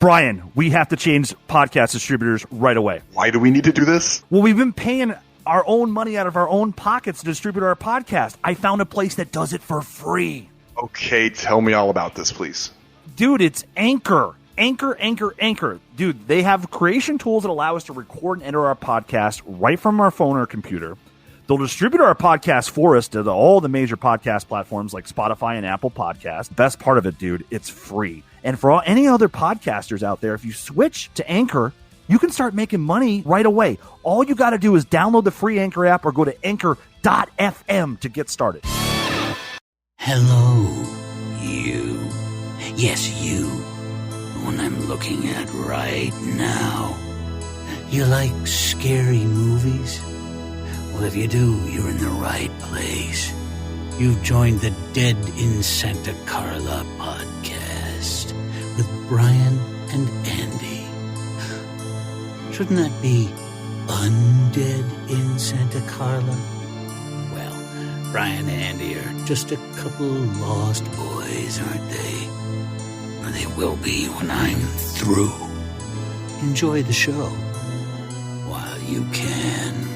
Bryan, we have to change podcast distributors right away. Why do we need to do this? Well, we've been paying our own money out of our own pockets to distribute our podcast. I found a place that does it for free. Okay, tell me all about this, please. Dude, it's Anchor. Anchor. Dude, they have creation tools that allow us to record and enter our podcast right from our phone or computer. They'll distribute our podcast for us to all the major podcast platforms like Spotify and Apple Podcasts. Best part of it, dude, it's free. And for any other podcasters out there, if you switch to Anchor, you can start making money right away. All you got to do is download the free Anchor app or go to anchor.fm to get started. Hello, you. Yes, you. The one I'm looking at right now. You like scary movies? Well, if you do, you're in the right place. You've joined the Dead in Santa Carla podcast with Bryan and Andy. Shouldn't that be undead in Santa Carla? Well, Bryan and Andy are just a couple lost boys, aren't they? Or they will be when I'm through. Enjoy the show while you can.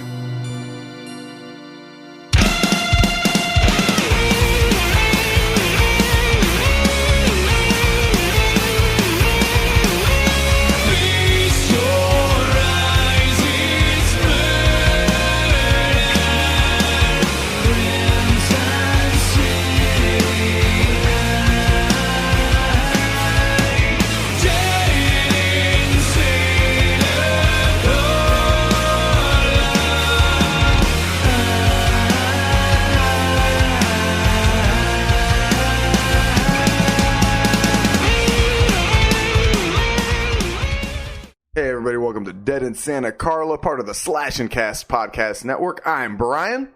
Hey everybody, welcome to Dead in Santa Carla, part of the Slash and Cast podcast network. I'm Bryan.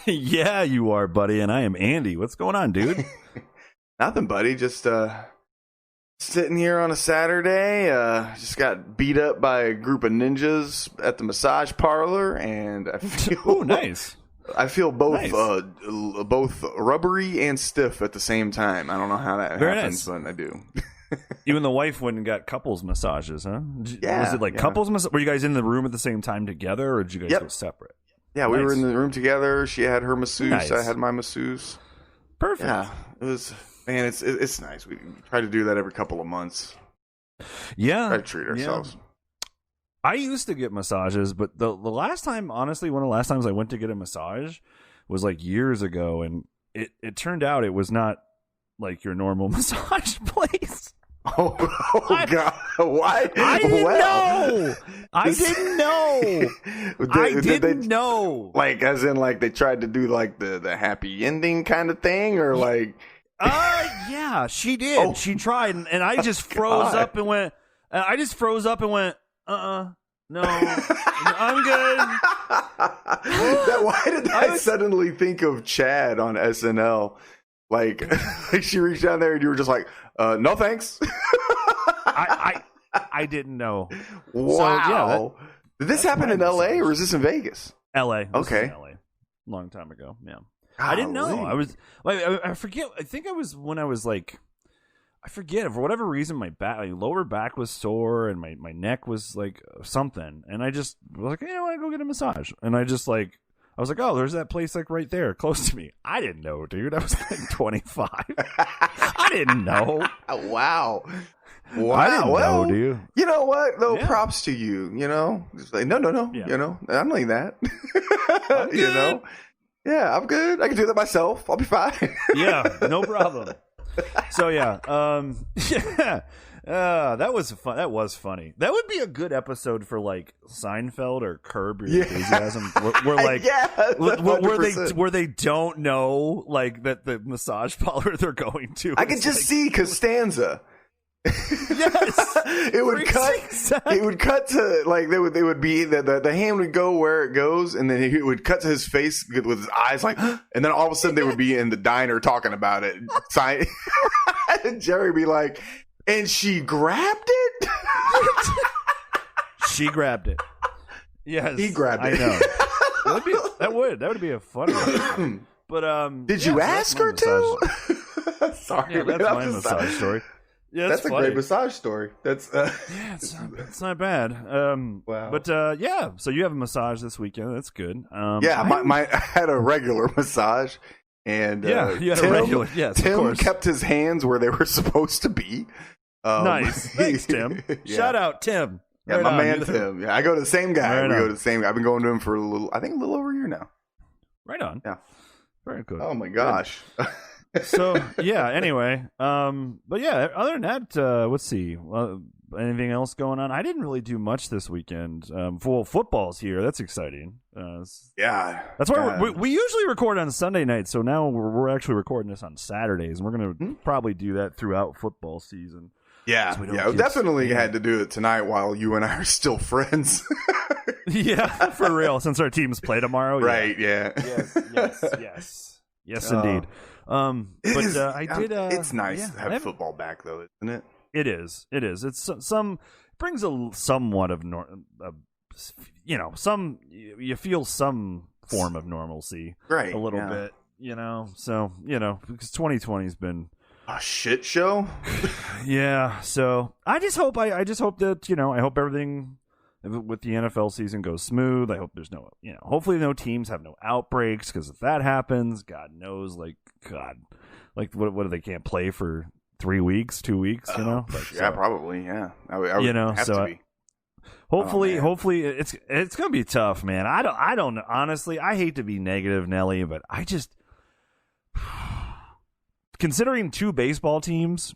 Yeah, you are, buddy, and I am Andy. What's going on, dude? Nothing, buddy. Just sitting here on a Saturday. Just got beat up by a group of ninjas at the massage parlor, and I feel Oh, nice. I feel both Nice. both rubbery and stiff at the same time. I don't know how that Very happens, nice. but I do. You and the wife went and got couples massages, huh? Yeah, Was it like yeah. couples massage? Were you guys in the room at the same time together, or did you guys Yep. go separate? Yeah, we were Nice. in the room together. She had her masseuse. Nice. I had my masseuse. Perfect. Yeah, it was. Man, it's nice. We try to do that every couple of months. Yeah. Try to treat ourselves. I used to get massages, but the last time, honestly, one of the last times I went to get a massage was like years ago, and it turned out it was not like your normal massage place. Oh God! Why? I didn't Well, know. I didn't know. I didn't know. Like, as in, like they tried to do like the happy ending kind of thing, or like. Yeah, she did. Oh. She tried, and I just froze God. up and went. No, I'm good. Why did I suddenly think of Chad on SNL? Like she reached down there and you were just like, no thanks. I didn't know. Wow. So, yeah, did this that's happen my in LA massage. or is this in Vegas? LA. This Okay. is in LA. Long time ago. Yeah. I didn't know. Golly. I was like, I forget. I think I was when I was like, I forget, for whatever reason, my lower back was sore and my neck was like something, and I just was like, I want to go get a massage, and I was like, oh, there's that place like right there, close to me. I didn't know, dude. I was like 25. I didn't know. Wow. I didn't Well, know, dude. You know what? Though, Yeah. props to you. You know, just like no. Yeah. You know, I'm like that. I'm You know, good. yeah, I'm good. I can do that myself. I'll be fine. Yeah, no problem. So yeah, that was fun. That was funny. That would be a good episode for like Seinfeld or Curb Your Enthusiasm, where like yeah, where they don't know like that the massage parlor they're going to. I could just see Costanza. Yes, it would cut. It would cut to like they would be the hand would go where it goes, and then it would cut to his face with his eyes like, and then all of a sudden they would be in the diner talking about it. And Jerry would be like, and she grabbed it. She grabbed it. Yes, He grabbed it. I know. That would be a funny one. But Did you so ask that's my her to? massage- Sorry, Yeah, man, that's I'm my just- massage story. Yeah, that's a funny. great massage story. That's yeah, it's not bad. Wow. But yeah, so you have a massage this weekend. That's good. I had a regular massage, and you had a regular. Yes, Tim of course. kept his hands where they were supposed to be. Nice, thanks, Tim. Yeah. Shout out, Tim. Yeah, Right my on. man Tim. Yeah, I go to the same guy. Right we on. go to the same guy. I've been going to him for a little over a year now. Right on. Yeah. Very good. Oh my gosh. So yeah. Anyway, but yeah. Other than that, let's see. Anything else going on? I didn't really do much this weekend. Football's here. That's exciting. Yeah. That's why we usually record on Sunday nights. So now we're actually recording this on Saturdays, and we're gonna probably do that throughout football season. Yeah, we definitely had to do it tonight while you and I are still friends. Yeah, for real. Since our teams play tomorrow, right? Yeah. Yes, indeed. I did. It's nice to have football back, though, isn't it? It is. It's brings a somewhat of you feel some form of normalcy, right? A little bit, So because 2020's been a shit show. Yeah. So I just hope that I hope everything with the NFL season goes smooth. I hope there's hopefully no teams have no outbreaks, because if that happens, God knows, what if they can't play for 3 weeks, 2 weeks, probably, yeah. I would have to be. Hopefully it's gonna be tough, man. I don't honestly. I hate to be negative, Nelly, but I just considering 2 baseball teams,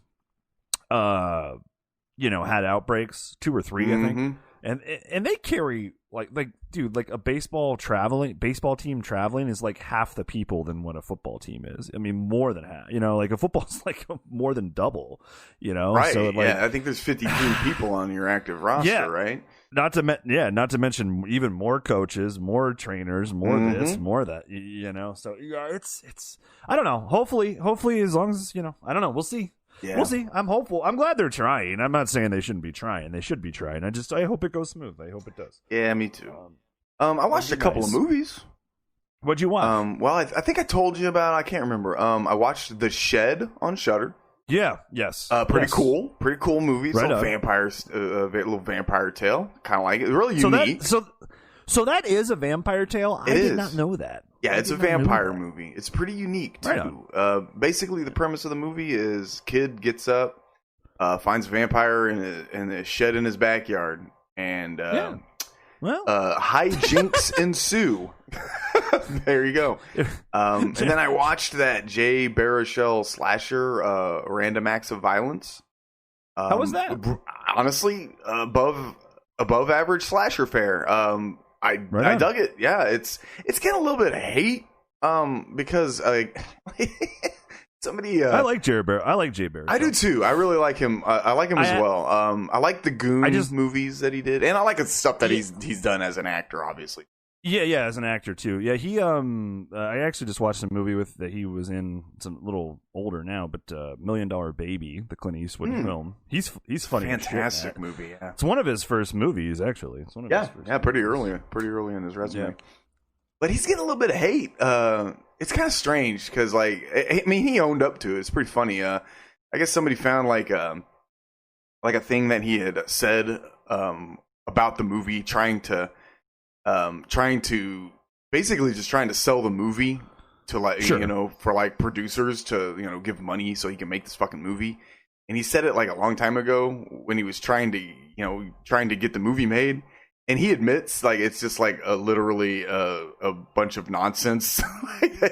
had outbreaks, 2 or 3, I think. And they carry a baseball team traveling is like half the people than what a football team is. I mean, more than half. A football's like more than double. Right? So I think there's 53 people on your active roster, right? Not to mention even more coaches, more trainers, more this, more that. So yeah, it's. I don't know. Hopefully, as long as I don't know. We'll see. Yeah. We'll see. I'm hopeful. I'm glad they're trying. I'm not saying they shouldn't be trying. They should be trying. I hope it goes smooth. I hope it does. Yeah, me too. I watched a couple of movies. What'd you watch? Well, I think I told you about. I can't remember. I watched The Shed on Shudder. Yeah. Yes. Pretty cool. Pretty cool movie. Right, little vampire tale. Kind of like it. Really unique. So that is a vampire tale. I did not know that. Yeah, it's a vampire movie. It's pretty unique too. Right. Basically, the premise of the movie is kid gets up, finds a vampire in a shed in his backyard, and hijinks ensue. There you go. And then I watched that Jay Baruchel slasher, Random Acts of Violence. How was that? Honestly, above average slasher fare. I dug it. Yeah, it's getting a little bit of hate because somebody I like Jay Baruchel. I do too. I really like him. I like him as well. I like the Goon movies that he did, and I like the stuff that he's done as an actor, obviously. Yeah, as an actor too. Yeah, he I actually just watched a movie that he was in. It's a little older now, but $1 Million Baby, the Clint Eastwood film. He's funny. Fantastic movie. Yeah, it's one of his first movies actually. It's one of his first pretty early in his resume. Yeah. But he's getting a little bit of hate. It's kind of strange because he owned up to it. It's pretty funny. I guess somebody found like a thing that he had said about the movie, trying to basically just trying to sell the movie to for producers to give money so he can make this fucking movie. And he said it like a long time ago when he was trying to get the movie made. And he admits it's just literally a bunch of nonsense.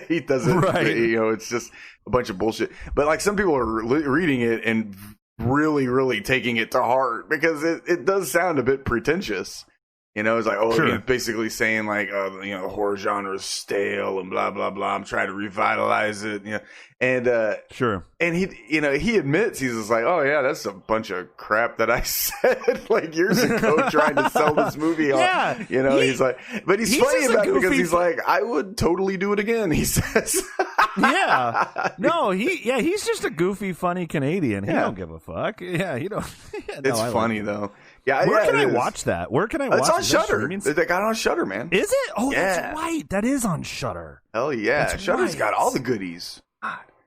He doesn't, it's just a bunch of bullshit. But some people are reading it and really, really taking it to heart because it does sound a bit pretentious. It's he's basically saying the horror genre is stale and blah blah blah. I'm trying to revitalize it, and and he admits he's just oh yeah, that's a bunch of crap that I said years ago trying to sell this movie on. Yeah, he's but he's funny about it because he's I would totally do it again. He says, he's just a goofy, funny Canadian. He don't give a fuck. Yeah, he don't. It's funny though. Yeah, Where can I watch that? It's on Shudder. They got it on Shudder, man. Is it? Oh, yeah. That's right. That is on Shudder. Hell yeah. Shudder's got all the goodies.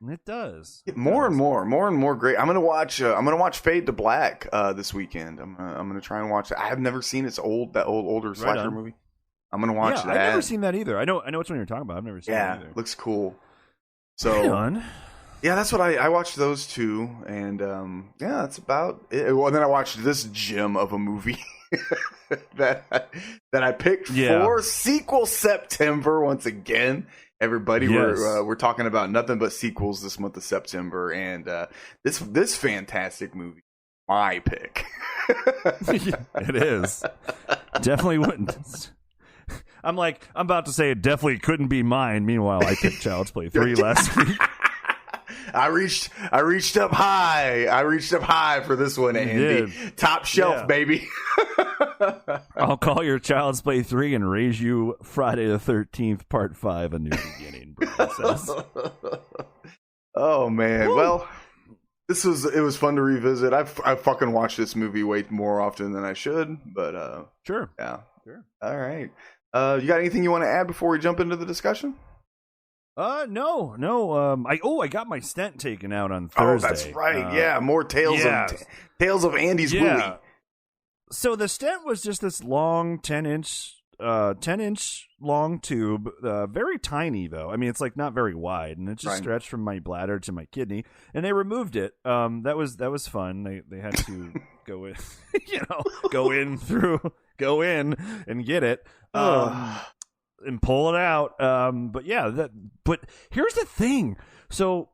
It does. More and more great. I'm gonna watch Fade to Black this weekend. I'm gonna try and watch it. I have never seen older slasher movie. I'm gonna watch that. I've never seen that either. I know which one you're talking about. I've never seen it either. Looks cool. So yeah, that's what I watched those two, and that's about it. Well, then I watched this gem of a movie that I picked for sequel September once again. Everybody, we're talking about nothing but sequels this month of September, and this fantastic movie, my pick. It is. Definitely wouldn't. I'm about to say it definitely couldn't be mine. Meanwhile, I picked Child's Play 3 last week. I reached up high. I reached up high for this one, Andy. Top shelf, baby. I'll call your Child's Play 3 and raise you Friday the 13th, Part 5, A New Beginning, Brian says. Oh, man. Woo. Well, it was fun to revisit. I fucking watched this movie way more often than I should, but sure. Yeah. Sure. All right. You got anything you want to add before we jump into the discussion? No. I got my stent taken out on Thursday. Oh, that's right. More tales of Andy's movie. So the stent was just this long 10-inch long tube, very tiny though. I mean, it's like not very wide, and it just stretched from my bladder to my kidney, and they removed it. That was fun. They had to go in, go in and get it. And pull it out. But here's the thing. So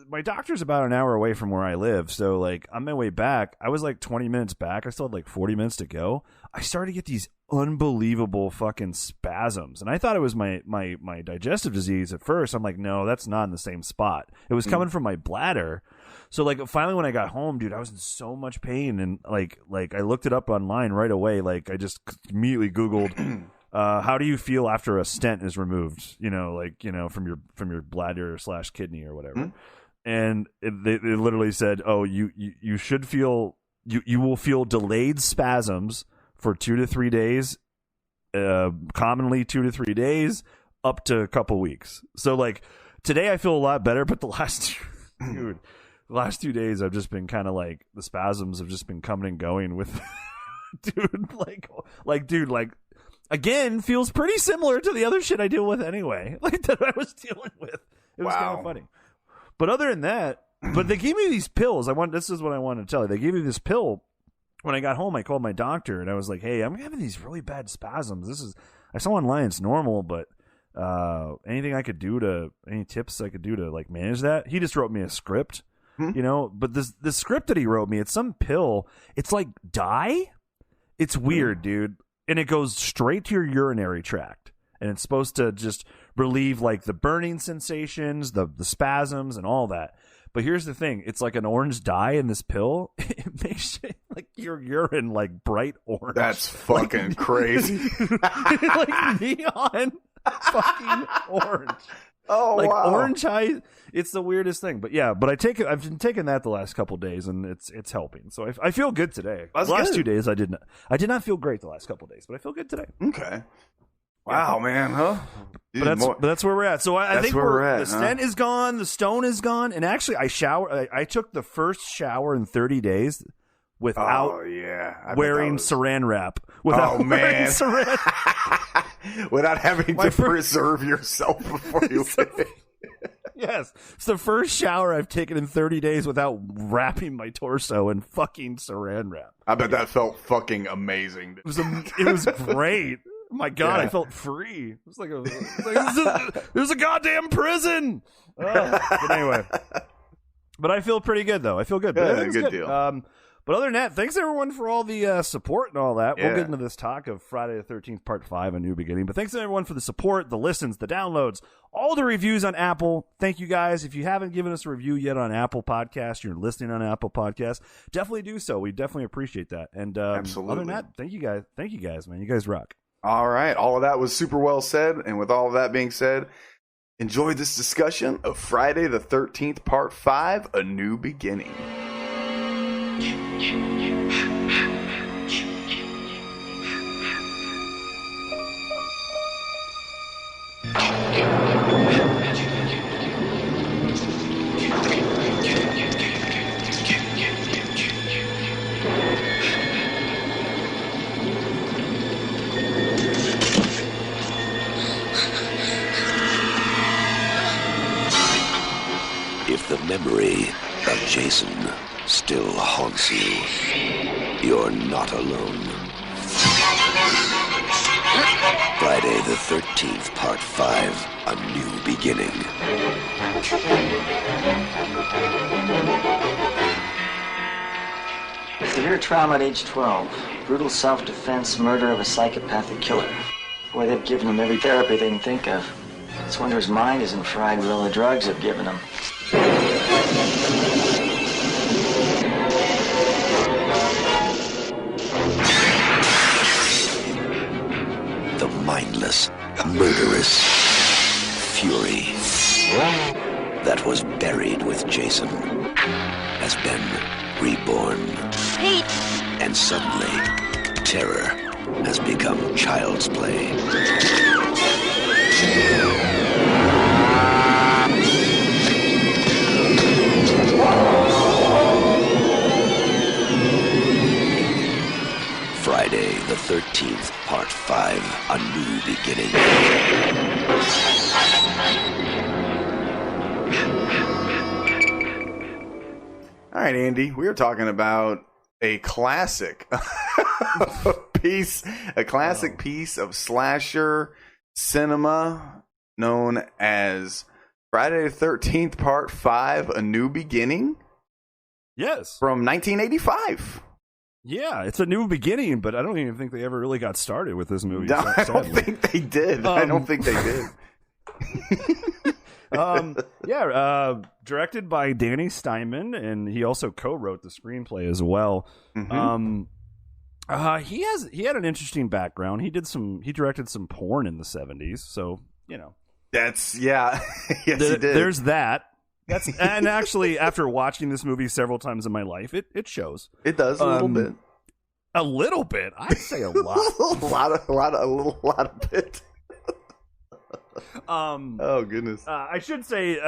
my doctor's about an hour away from where I live. So like on my way back, I was like 20 minutes back. I still had like 40 minutes to go. I started to get these unbelievable fucking spasms. And I thought it was my digestive disease at first. I'm like, no, that's not in the same spot. It was coming from my bladder. So like finally when I got home, dude, I was in so much pain. And like I looked it up online right away. Like I just immediately Googled, how do you feel after a stent is removed? From your bladder / kidney or whatever. Mm-hmm. And it literally said, "Oh, you should feel you will feel delayed spasms for 2 to 3 days, commonly 2 to 3 days, up to a couple weeks." So like today I feel a lot better, but the last 2 days I've just been kind of like the spasms have just been coming and going with, dude, again, feels pretty similar to the other shit I deal with anyway. Like that I was dealing with. It was kind of funny. But other than that, they gave me these pills. This is what I wanted to tell you. They gave me this pill. When I got home, I called my doctor and I was like, "Hey, I'm having these really bad spasms. I saw online it's normal, but any tips I could do to like manage that?" He just wrote me a script, But the script that he wrote me, it's some pill. It's like dye. It's weird, dude. And it goes straight to your urinary tract. And it's supposed to just relieve like the burning sensations, the spasms and all that. But here's the thing. It's like an orange dye in this pill. It makes like your urine like bright orange. That's fucking crazy. Like neon fucking orange. Oh, like wow. Orange high. It's the weirdest thing. But yeah, I've been taking that the last couple of days, and it's helping. So I feel good today. The last 2 days I did not feel great the last couple of days, but I feel good today. Okay. Wow, man, huh? Dude, but that's where we're at. So I think the stent is gone, the stone is gone, and actually I took the first shower in 30 days without wearing saran wrap. Without having to preserve yourself before you leave. Yes, it's the first shower I've taken in 30 days without wrapping my torso in fucking saran wrap. I bet that felt fucking amazing. It was great. My God, I felt free. It was like it was a goddamn prison. But anyway, but I feel pretty good though. I feel good. Good deal. But other than that, thanks everyone for all the support and all that. We'll get into this talk of Friday the 13th, Part 5, A New Beginning. But thanks everyone for the support, the listens, the downloads, all the reviews on Apple. Thank you guys. If you haven't given us a review yet on Apple Podcasts, you're listening on Apple Podcasts, definitely do so. We definitely appreciate that. And absolutely. Other than that, thank you guys. Thank you guys, man. You guys rock. All right. All of that was super well said. And with all of that being said, enjoy this discussion of Friday the 13th, Part 5, A New Beginning. memory of Jason still haunts you, you're not alone. Friday the 13th, Part 5, A New Beginning. Severe trauma at age 12. Brutal self-defense, murder of a psychopathic killer. Boy, they've given him every therapy they can think of. It's wonder his mind isn't fried with all the drugs they've given him. The mindless, murderous fury that was buried with Jason has been reborn. Pete! And suddenly, terror has become child's play. Friday the 13th, Part 5, A New Beginning. All right, Andy, we were talking about a classic piece of slasher cinema known as Friday the 13th, Part 5, A New Beginning. Yes. From 1985. Yeah, it's a new beginning, but I don't even think they ever really got started with this movie. No, I don't think they did. Directed by Danny Steinman, and he also co-wrote the screenplay as well. Mm-hmm. He had an interesting background. He directed some porn in the 70s, so That's yes, he did. There's that. And actually, after watching this movie several times in my life, it shows. It does a little bit. A little bit. I'd say a lot. a lot of bit. Oh goodness. I should say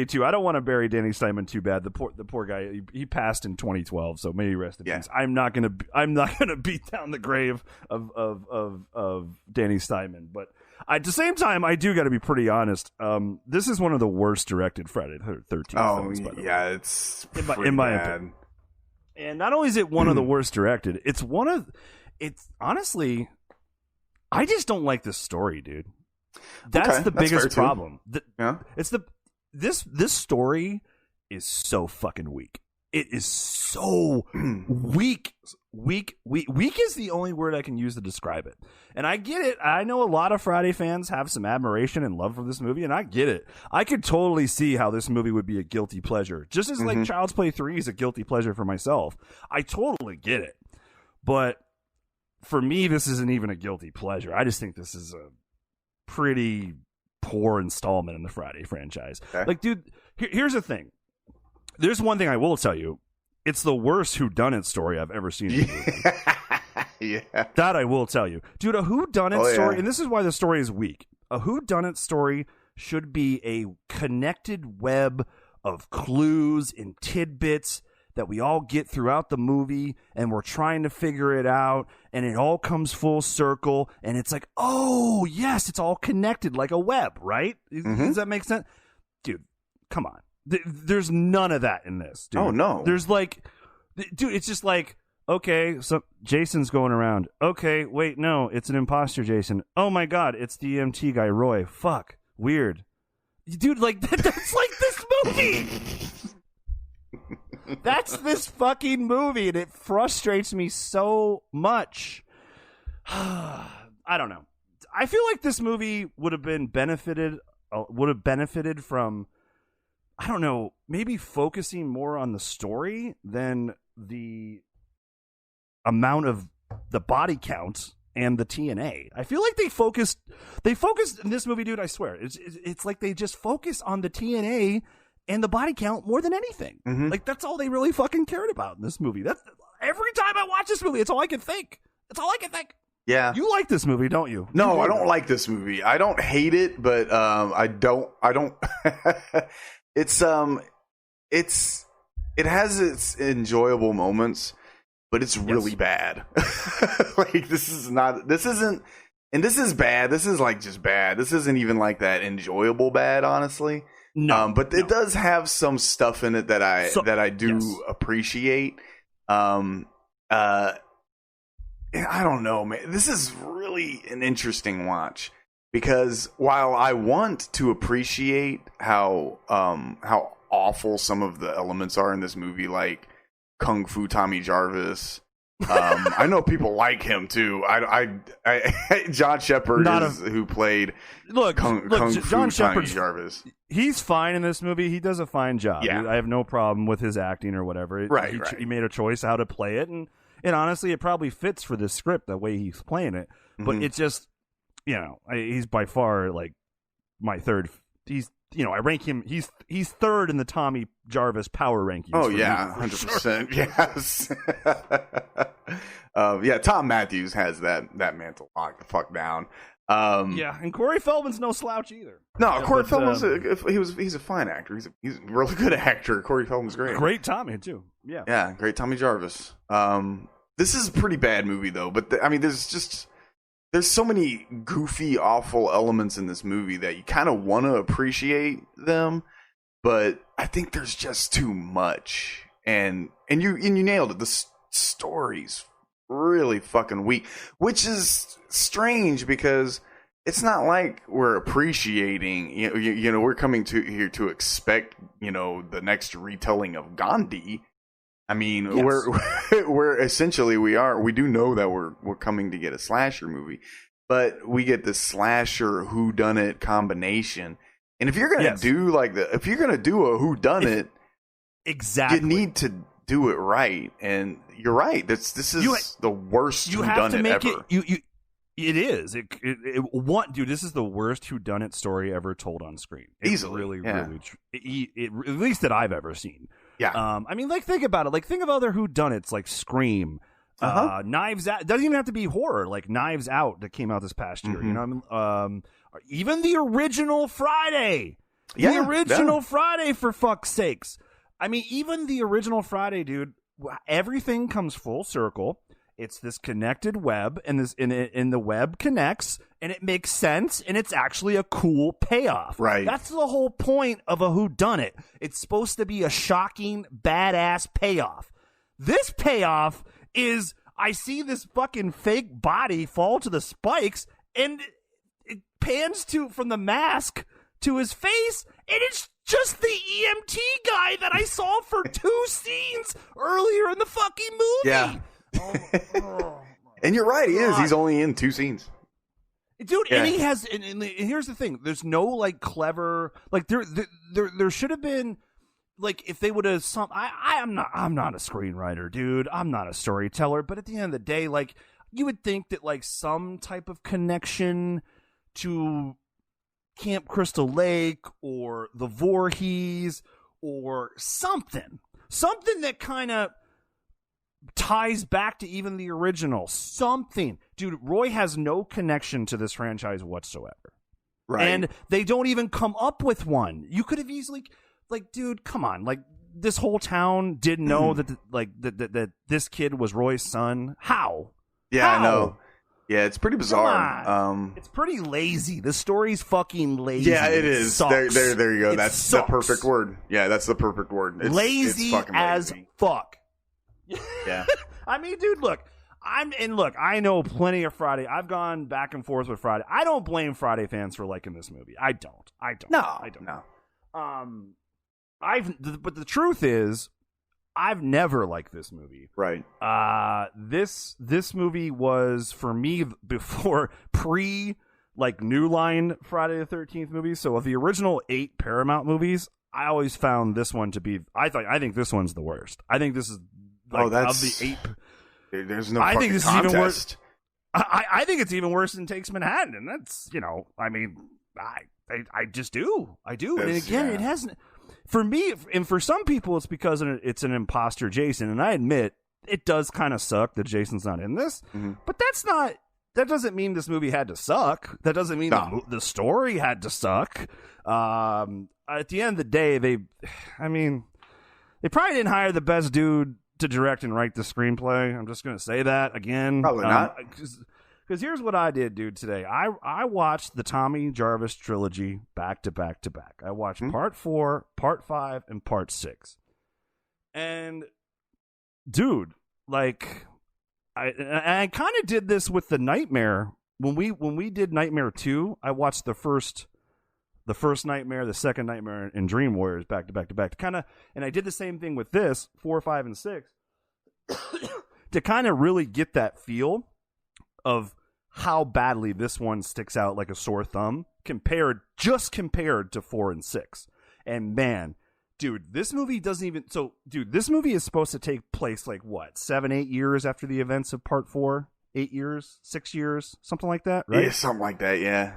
too. I don't want to bury Danny Steinman too bad. The poor guy. He passed in 2012, so may he rest in peace. I'm not gonna beat down the grave of Danny Steinman, but at the same time, I do got to be pretty honest. This is one of the worst directed Friday the 13th films. By the way. It's in my opinion. And not only is it one of the worst directed, it's honestly, I just don't like this story, dude. That's the biggest problem. This story is so fucking weak. It is so weak. Weak is the only word I can use to describe it. And I get it. I know a lot of Friday fans have some admiration and love for this movie, and I get it. I could totally see how this movie would be a guilty pleasure. Just as like Child's Play 3 is a guilty pleasure for myself. I totally get it. But for me, this isn't even a guilty pleasure. I just think this is a pretty poor installment in the Friday franchise. Okay. Like, dude, here's the thing. There's one thing I will tell you. It's the worst whodunit story I've ever seen in a movie. Yeah. That I will tell you. Dude, a whodunit story, and this is why the story is weak. A whodunit story should be a connected web of clues and tidbits that we all get throughout the movie, and we're trying to figure it out, and it all comes full circle, and it's like, oh, yes, it's all connected like a web, right? Does that make sense? Dude, come on. There's none of that in this, dude. Oh, no. There's like, dude, it's just like, okay, so Jason's going around. Okay, wait, no, it's an imposter Jason. Oh my God, it's the EMT guy, Roy. Fuck, weird. Dude, like, that's like this movie. That's this fucking movie, and it frustrates me so much. I don't know. I feel like this movie would have benefited from, I don't know, maybe focusing more on the story than the amount of the body count and the TNA. I feel like they focused in this movie, dude, I swear. It's like they just focus on the TNA and the body count more than anything. Like, that's all they really fucking cared about in this movie. That's every time I watch this movie, it's all I can think. Yeah. You like this movie, don't you? No, I don't like this movie. I don't hate it, but I don't it has its enjoyable moments, but it's really bad. Like, this is bad. This is like just bad. This isn't even like that enjoyable bad, honestly. No, it does have some stuff in it that I do appreciate. I don't know, man. This is really an interesting watch because while I want to appreciate how awful some of the elements are in this movie, like Kung Fu Tommy Jarvis. I know people like him too. John Shepard who played Kung Fu Tommy Jarvis. He's fine in this movie. He does a fine job. Yeah. I have no problem with his acting or whatever. He made a choice how to play it, and honestly, it probably fits for this script the way he's playing it. But it's just, he's by far like my third. I rank him. He's third in the Tommy Jarvis power rankings. Oh yeah, 100%. Yes. Tom Matthews has that mantle locked the fuck down. And Corey Feldman's no slouch either. No, Corey Feldman's he's a fine actor. He's a really good actor. Corey Feldman's great. Great Tommy too. Yeah, great Tommy Jarvis. This is a pretty bad movie though, but there's so many goofy, awful elements in this movie that you kind of want to appreciate them, but I think there's just too much. And you nailed it. The story's really fucking weak, which is strange because it's not like we're appreciating. We're coming here to expect the next retelling of Gandhi. I mean, yes. we're essentially we do know that we're coming to get a slasher movie, but we get the slasher whodunit combination. And if you're gonna do if you're gonna do a whodunit, exactly, you need to do it right. And you're right. This is the worst whodunit ever. It is. Dude, this is the worst whodunit story ever told on screen. It's easily, really, at least that I've ever seen. Yeah. I mean, think about it. Think of other whodunits like Scream, Knives Out. It doesn't even have to be horror. Like Knives Out that came out this past year. Even the original Friday. Friday, for fuck's sakes. I mean, even the original Friday, dude. Everything comes full circle. It's this connected web, and the web connects, and it makes sense, and it's actually a cool payoff. Right. That's the whole point of a whodunit. It's supposed to be a shocking, badass payoff. This payoff is, I see this fucking fake body fall to the spikes, and it pans from the mask to his face, and it's just the EMT guy that I saw for 2 scenes earlier in the fucking movie. Yeah. And you're right, he is. He's only in 2 scenes, dude. Yeah. And he has. And here's the thing: there's no clever there should have been if they would have I'm not a screenwriter, dude. I'm not a storyteller. But at the end of the day, you would think that some type of connection to Camp Crystal Lake or the Voorhees or something that kind of ties back to even the original. Something. Dude, Roy has no connection to this franchise whatsoever. Right. And they don't even come up with one. You could have easily dude, come on. This whole town didn't know that this kid was Roy's son. How? Yeah, How? I know. Yeah, it's pretty bizarre. It's pretty lazy. The story's fucking lazy. Yeah, it is. There you go. That's the perfect word. Yeah, that's the perfect word. It's lazy fucking as lazy. fuck. Yeah. I mean, dude, look, I know plenty of Friday. I've gone back and forth with Friday. I don't blame Friday fans for liking this movie. I don't. No. But the truth is, I've never liked this movie. Right. This movie was for me before New Line Friday the 13th movies. So of the original 8 Paramount movies, I always found this one to be. I think this one's the worst. I think this is. Of the 8, there's no. I think this contest. is even worse. I think it's even worse than Takes Manhattan, and that's I mean, I just do. I do, and again, it hasn't. For me, and for some people, it's because it's an imposter Jason, and I admit it does kind of suck that Jason's not in this. Mm-hmm. But that doesn't mean this movie had to suck. That doesn't mean the story had to suck. At the end of the day, they probably didn't hire the best dude to direct and write the screenplay. I'm just going to say that again. Probably not. Because here's what I did, dude, today. I watched the Tommy Jarvis trilogy back to back to back. I watched part 4, part 5, and part 6. And, dude, like, I kind of did this with the Nightmare. When we did Nightmare 2, I watched the first Nightmare, the second Nightmare, and Dream Warriors back to back to back. And I did the same thing with this, 4, 5, and 6, to kind of really get that feel of how badly this one sticks out like a sore thumb compared to 4 and 6. And man, dude, this movie doesn't even... So, dude, this movie is supposed to take place like, what, 7, 8 years after the events of part 4? 8 years? 6 years? Something like that, right? Yeah, something like that, yeah.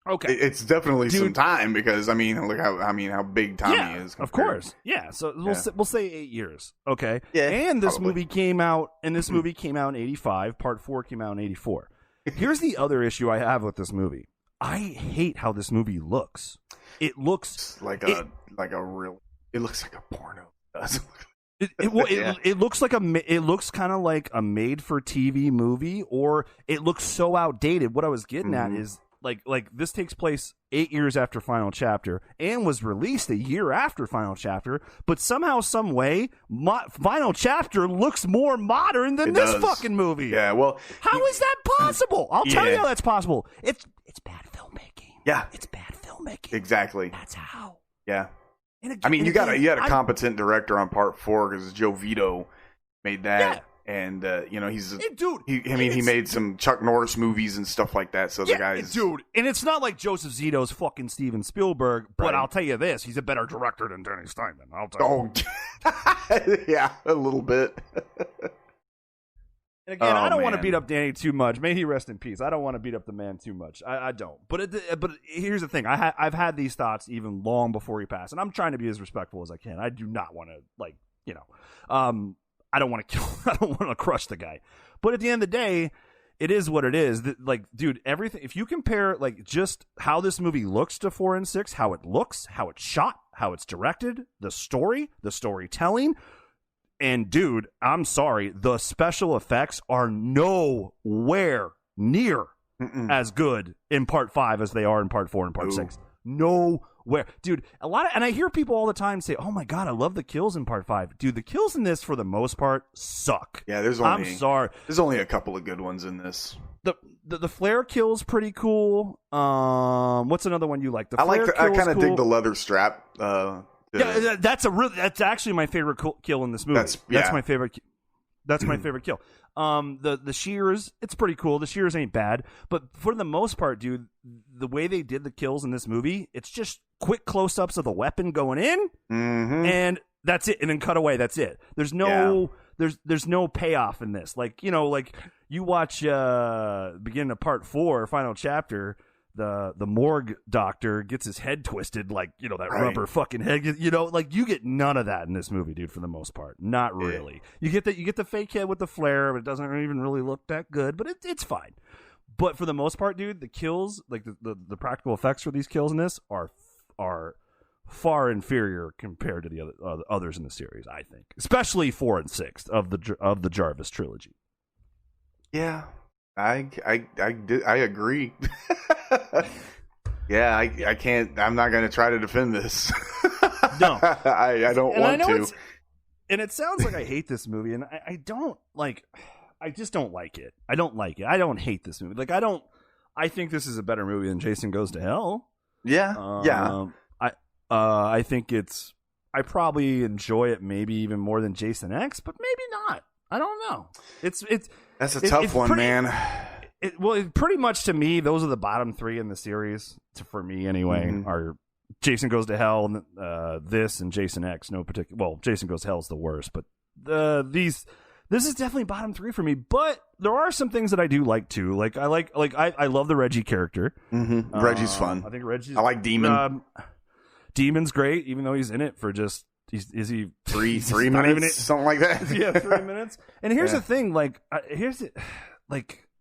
Okay. It's definitely some time because, I mean, look how big Tommy is. Of course. Yeah, so we'll say 8 years. Okay. Yeah, and this movie came out in 85. Part 4 came out in 84. Here's the other issue I have with this movie. I hate how this movie looks. It looks like a porno. It looks like it looks kind of like a made for TV movie, or it looks so outdated. What I was getting at is like this takes place 8 years after Final Chapter and was released a year after Final Chapter, but somehow, some way, Final Chapter looks more modern than this fucking movie. Yeah, well, how is that possible? I'll tell you how that's possible. It's bad filmmaking. Yeah, it's bad filmmaking. Exactly. That's how. Yeah. I mean, you had a competent director on part 4 because Joe Vito made that. Yeah. And he made some Chuck Norris movies and stuff like that. So the guys, and it's not like Joseph Zito's fucking Steven Spielberg, but I'll tell you this: he's a better director than Danny Steinman. I'll tell you. Yeah, a little bit. And again, I don't want to beat up Danny too much. May he rest in peace. I don't want to beat up the man too much. I don't. But here's the thing: I've had these thoughts even long before he passed, and I'm trying to be as respectful as I can. I do not want to I don't want to kill. I don't want to crush the guy. But at the end of the day, it is what it is. Like, dude, everything. If you compare like just how this movie looks to 4 and 6, how it looks, how it's shot, how it's directed, the story, the storytelling, and dude, I'm sorry, the special effects are nowhere near as good in part 5 as they are in part 4 and part 6. Nowhere, dude. And I hear people all the time say, "Oh my god, I love the kills in part 5." Dude, the kills in this for the most part suck. Yeah, there's only a couple of good ones in this. The flare kill's pretty cool. What's another one you like? I kind of dig the leather strap. Yeah, that's actually my favorite kill in this movie. That's my favorite. That's my favorite kill. The shears, it's pretty cool. The shears ain't bad, but for the most part, dude, the way they did the kills in this movie, it's just quick close-ups of the weapon going in, and that's it, and then cut away. That's it. There's no payoff in this. Like you watch beginning of part 4, Final Chapter. The morgue doctor gets his head twisted, that rubber fucking head. You get none of that in this movie, dude. For the most part, not really. You get the fake head with the flare, but it doesn't even really look that good. But it's fine. But for the most part, dude, the kills, like the practical effects for these kills in this are far inferior compared to the others in the series. I think, especially 4 and 6 of the Jarvis trilogy. Yeah. I agree. Yeah, I can't. I'm not going to try to defend this. No, I don't want to. And it sounds like I hate this movie, and I don't like. I just don't like it. I don't like it. I don't hate this movie. I think this is a better movie than Jason Goes to Hell. Yeah, yeah. I think it's. I probably enjoy it maybe even more than Jason X, but maybe not. I don't know. That's a tough one, man. Pretty much to me, those are the bottom 3 in the series. For me, anyway, are Jason Goes to Hell, and this, and Jason X. No particular. Well, Jason Goes to Hell is the worst, but this is definitely bottom 3 for me. But there are some things that I do like too. I love the Reggie character. Reggie's fun. I think Reggie's. I like Demon. Demon's great, even though he's in it for just. Is he 3 minutes, something like that? Yeah, 3 minutes. And here's the thing,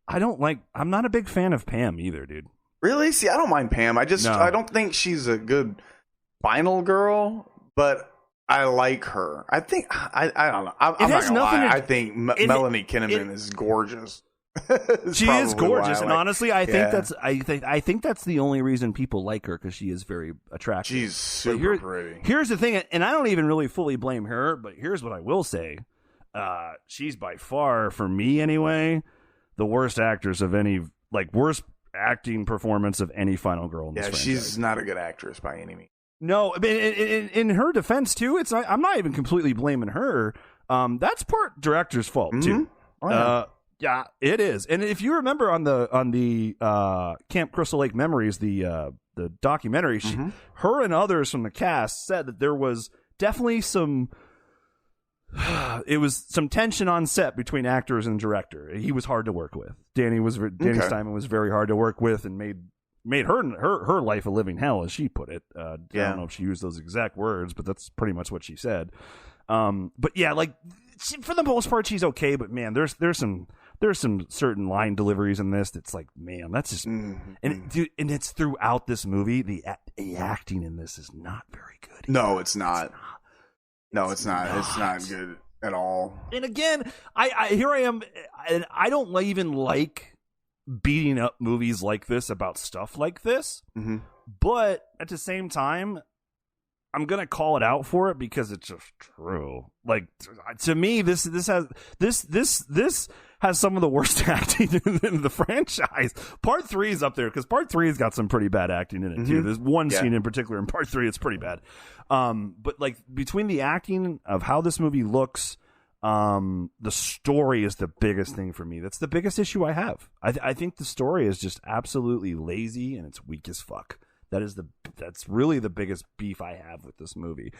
I'm not a big fan of Pam either, dude. Really? See, I don't mind Pam. I don't think she's a good final girl, but I like her. I think I don't know. I'm not gonna lie. I think Melanie Kinnaman is gorgeous. She is gorgeous, why, and honestly, I think that's the only reason people like her, because she is very attractive. She's super pretty. Here's the thing, and I don't even really fully blame her, but here's what I will say: she's by far, for me anyway, the worst actress of any, worst acting performance of any final girl in this franchise. She's not a good actress by any means. No, but in her defense too, I'm not even completely blaming her. That's part director's fault too. Oh, yeah. Yeah, it is. And if you remember on the Camp Crystal Lake Memories, the documentary, her and others from the cast said that there was definitely some tension on set between actors and director. He was hard to work with. Danny Steinman was very hard to work with, and made her life a living hell, as she put it. I don't know if she used those exact words, but that's pretty much what she said. But yeah, for the most part, she's okay. But man, there's some certain line deliveries in this that's like, man, that's just and it's throughout this movie. The acting in this is not very good. No, it's not. It's not good at all. And again, here I am, and I don't even like beating up movies like this about stuff like this. But at the same time, I'm gonna call it out for it because it's just true. To me, this has some of the worst acting in the franchise. Part 3 is up there because Part 3 has got some pretty bad acting in it too. There's one scene in particular in Part 3 it's pretty bad. But between the acting of how this movie looks, the story is the biggest thing for me. That's the biggest issue I have. I think the story is just absolutely lazy and it's weak as fuck. That's really the biggest beef I have with this movie.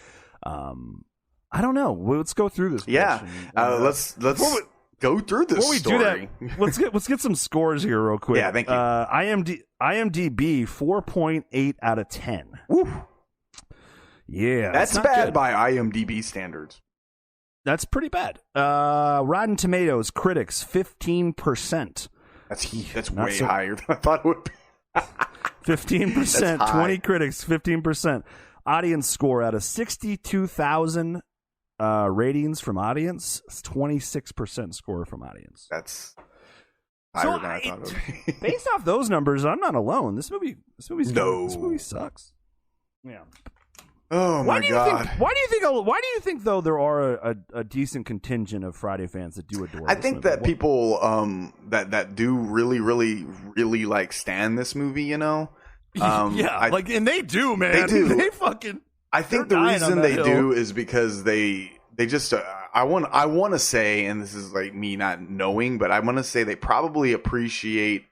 I don't know. Let's go through this. Yeah, let's go through this. Before we story. do that, let's get some scores here real quick. Yeah, thank you. IMDb 4.8 out of 10. Woo. Yeah, that's bad good by IMDb standards. That's pretty bad. Rotten Tomatoes critics 15%. That's way higher than I thought it would be. 15%, 20 critics, 15%. Audience score out of 62,000 ratings from audience, 26% score from audience. That's higher than I thought it would be. Based off those numbers, I'm not alone. This movie sucks. Yeah. Oh my god! Why do you think though there are a decent contingent of Friday fans that do adore? I think that people that do really like stand this movie, you know. And they do, man. They do. They fucking. I think the reason they do is because they just I want to say, and this is like me not knowing, but I want to say they probably appreciate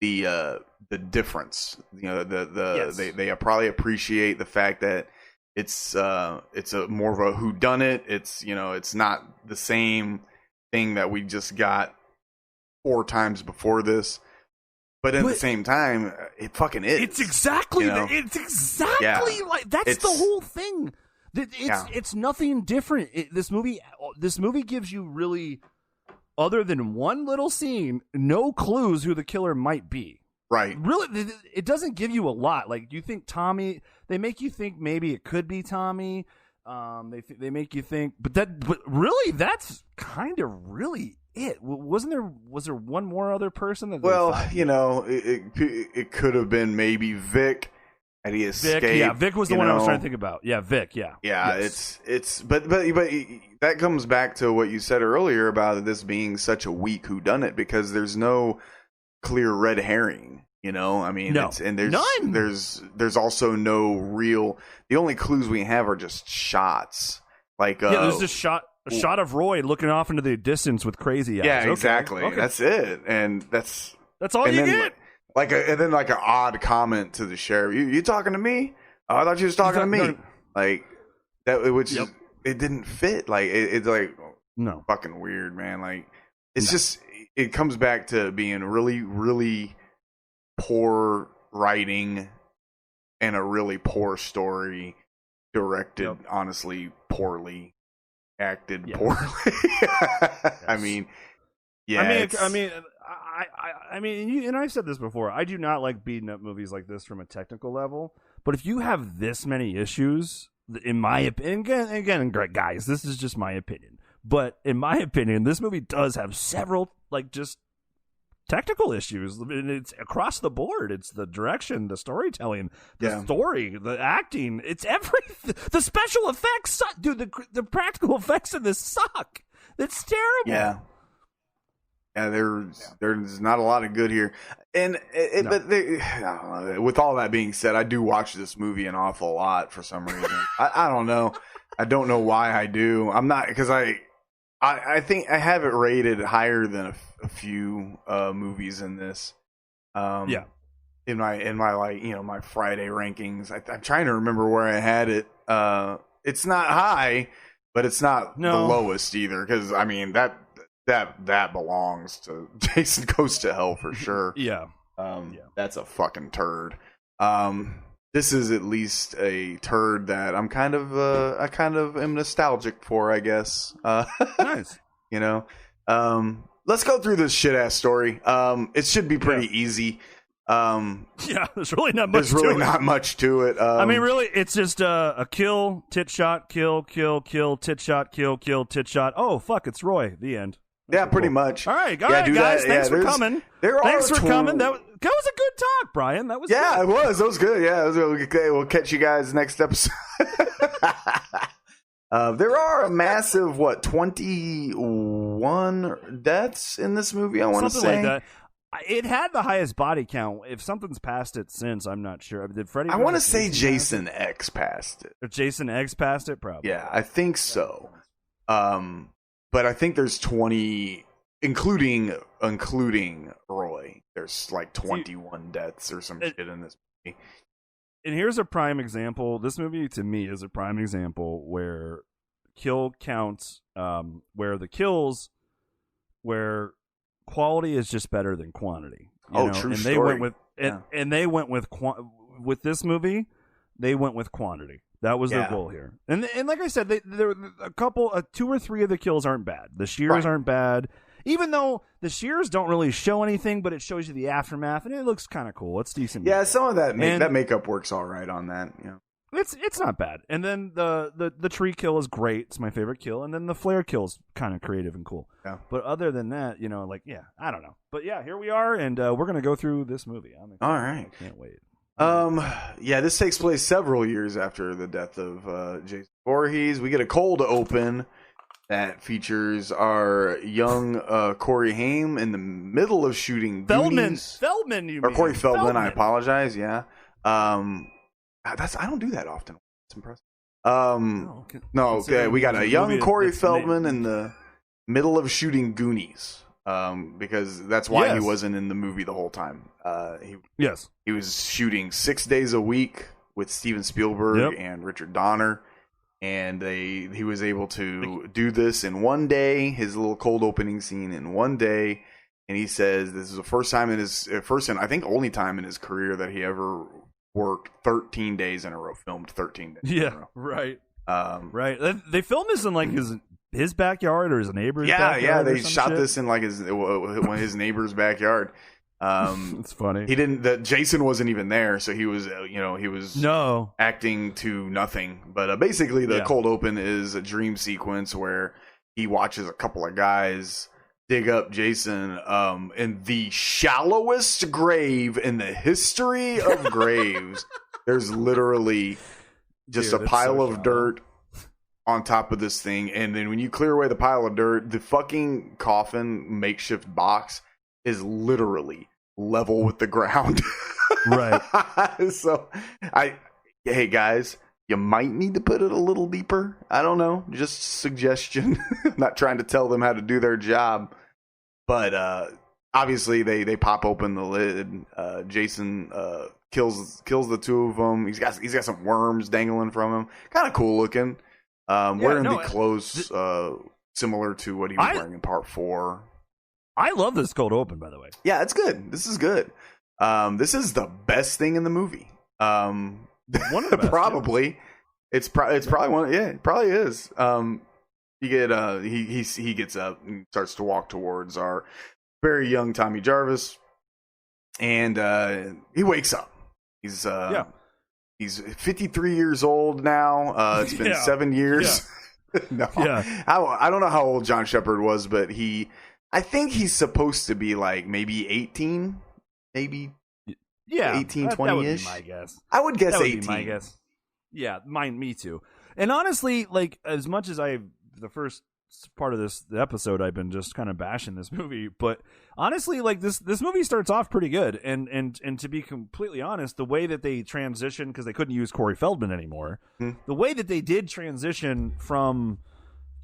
the difference. You know, they probably appreciate the fact that it's a more of a whodunit. It's, you know, it's not the same thing that we just got 4 times before this. But at the same time, it fucking is. It's exactly like that's the whole thing. It's nothing different. This movie gives you really, other than one little scene, no clues who the killer might be. Right. Really, it doesn't give you a lot. Like, you think Tommy, they make you think maybe it could be Tommy. They make you think, but really, that's kind of really it. Was there one more other person that? Well, you know, it could have been maybe Vic, and he escaped. Vic was the one I was trying to think about. Yeah, Vic. Yeah. Yes. It's but that comes back to what you said earlier about this being such a weak whodunit, because there's no clear red herring. You know, I mean, there's none. There's also no real. The only clues we have are just shots. Like there's this shot of Roy looking off into the distance with crazy eyes. Yeah, exactly. Okay. That's it, and that's all you get. And then an odd comment to the sheriff. You talking to me? Oh, I thought you was talking to me. No. Like that, it didn't fit. Like it's like no, fucking weird, man. Like it's just it comes back to being really, really poor writing and a really poor story, directed honestly poorly, acted poorly. I mean, I mean, and I've said this before. I do not like beating up movies like this from a technical level. But if you have this many issues, in my opinion, again, guys, this is just my opinion. But in my opinion, this movie does have several, like, just technical issues. I mean, it's across the board. It's the direction, the storytelling, the story, the acting. It's everything. The special effects suck. Dude, the practical effects in this suck. It's terrible. Yeah. Yeah, there's not a lot of good here, and but I don't know. With all that being said, I do watch this movie an awful lot for some reason. I don't know. I don't know why I do. I'm not, because I think I have it rated higher than a few movies in this. In my like my Friday rankings, I'm trying to remember where I had it. It's not high, but it's not the lowest either. Because I mean that belongs to Jason Goes to Hell for sure. That's a fucking turd. This is at least a turd that I kind of am nostalgic for, I guess. Nice. Let's go through this shit ass story. It should be pretty easy. There's really not much. Not much to it. I mean, really, it's just a kill, tit shot, kill, tit shot, kill, tit shot. Oh fuck, it's Roy. The end. Yeah, pretty much. All right, guys. Thanks for coming. Thanks for coming. That was a good talk, Brian. That was good. It was. That was good. Yeah, it was okay. We'll catch you guys next episode. There are a massive 21 deaths in this movie. I want to say something like that. It had the highest body count. If something's passed it since, I'm not sure. Did Freddy? I want to say Jason X passed it. Or Jason X passed it, probably. Yeah, I think so. But I think there's 20, including Roy. There's like 21 deaths or some shit in this movie. And here's a prime example. This movie, to me, is a prime example where kill counts, where quality is just better than quantity. True and story. They went with and they went with this movie. They went with quantity. That was their goal here. And like I said, there a couple, 2 or 3 of the kills aren't bad. The shears aren't bad, even though the shears don't really show anything, but it shows you the aftermath, and it looks kind of cool. It's decent. Yeah, some of that that makeup works all right on that. Yeah, it's not bad. And then the tree kill is great. It's my favorite kill. And then the flare kill is kind of creative and cool. Yeah. But other than that, I don't know. But yeah, here we are, and we're gonna go through this movie. I'm excited. All right, I can't wait. This takes place several years after the death of Jason Voorhees. We get a cold open that features our young Corey Haim in the middle of shooting Goonies. Feldman, you or mean? Corey Feldman. I apologize. Yeah. I don't do that often. It's impressive. We got a young Corey Feldman in the middle of shooting Goonies. Because that's why he wasn't in the movie the whole time. He was shooting 6 days a week with Steven Spielberg and Richard Donner, and he was able to do this in one day. His little cold opening scene in one day, and he says this is the first time and I think only time in his career that he ever worked 13 days in a row, filmed 13 days. in a row. Right. Right. They filmed this in like his backyard or his neighbor's backyard. Yeah, they shot this in like his neighbor's backyard. It's funny. Jason wasn't even there, so he was acting to nothing. But basically, the cold open is a dream sequence where he watches a couple of guys dig up Jason in the shallowest grave in the history of graves. There's literally just a pile of dirt on top of this thing, and then when you clear away the pile of dirt, the fucking coffin makeshift box is literally level with the ground. Right. So hey guys, you might need to put it a little deeper. I don't know, just suggestion. Not trying to tell them how to do their job, but obviously they pop open the lid. Jason kills the two of them. He's got some worms dangling from him, kind of cool looking. Wearing the clothes similar to what he was wearing in part 4. I love this cold open, by the way. Yeah, it's good. This is good. This is the best thing in the movie. One of the best, probably. It's probably one. Yeah, it probably is. You get he gets up and starts to walk towards our very young Tommy Jarvis, and he wakes up. He's 53 years old now. It's been 7 years. Yeah. I don't know how old John Shepard was, but he I think he's supposed to be like maybe 18, maybe 18, 20-ish. That would be my guess. I would guess that would 18. Be my guess. Yeah, me too. And honestly, like as much as the first part of the episode, I've been just kind of bashing this movie, but honestly, like this movie starts off pretty good. And to be completely honest, the way that they transition, because they couldn't use Corey Feldman anymore, the way that they did transition from,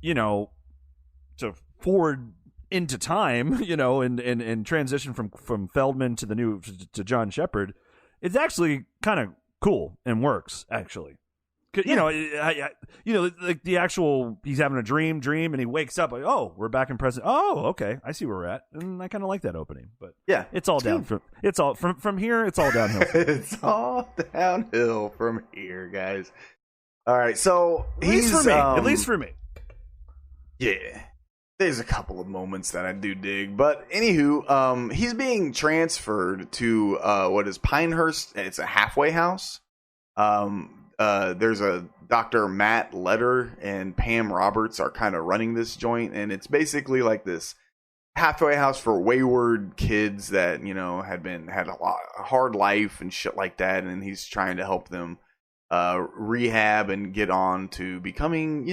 to forward into time, and transition from Feldman to the new to John Shepard, it's actually kind of cool and works actually. Like the actual, he's having a dream, and he wakes up like, oh, we're back in present. Oh, okay, I see where we're at, and I kind of like that opening. But yeah, it's all down from here. It's all downhill. It's all downhill from here, guys. All right, so at least for me. Yeah. There's a couple of moments that I do dig, but anywho, he's being transferred to what is Pinehurst. It's a halfway house. There's a Dr. Matt Letter and Pam Roberts are kind of running this joint, and it's basically like this halfway house for wayward kids that had a hard life and shit like that, and he's trying to help them rehab and get on to becoming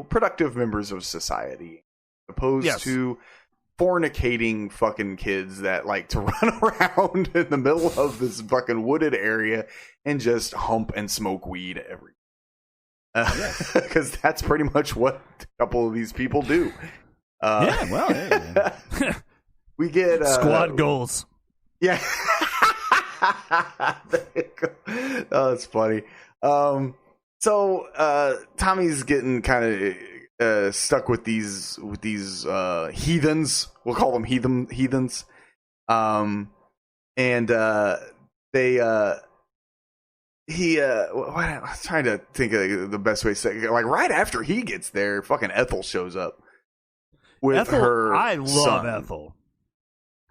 productive members of society. Opposed to fornicating fucking kids that like to run around in the middle of this fucking wooded area and just hump and smoke weed every because that's pretty much what a couple of these people do. We get squad goals. Yeah. Oh, that's funny. So Tommy's getting kind of stuck with these heathens. We'll call them heathens. And they I was trying to think of the best way to say it. Like right after he gets there, fucking Ethel shows up with her. I love son. Ethel.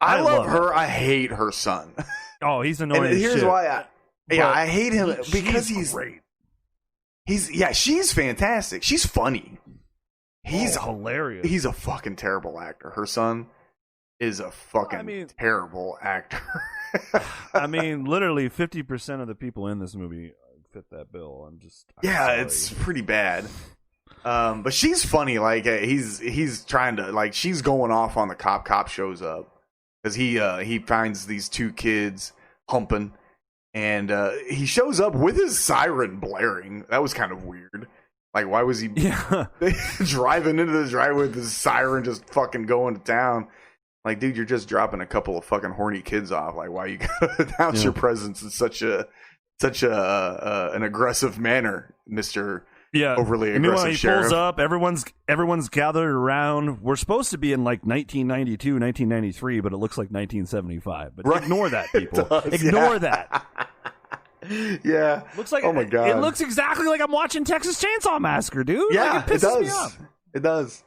I love her. I hate her son. Oh, he's annoying. And here's why I hate him because he's great. She's fantastic. She's funny. He's hilarious. He's a fucking terrible actor. Her son is a fucking terrible actor. I mean, literally 50% of the people in this movie fit that bill. I'm it's pretty bad. But she's funny. Like he's trying to like she's going off on the cop. Cop shows up because he finds these two kids humping, and he shows up with his siren blaring. That was kind of weird. Like, why was he driving into the driveway with his siren just fucking going to town? Like, dude, you're just dropping a couple of fucking horny kids off. Like, why you gotta announce your presence in such an aggressive manner, Mr. Overly aggressive he sheriff? Pulls up, everyone's gathered around. We're supposed to be in like 1992, 1993, but it looks like 1975. But ignore that, people. Ignore that. Yeah. Looks like oh my god. It looks exactly like I'm watching Texas Chainsaw Massacre, dude. Yeah, like, it pisses me does. off. It does.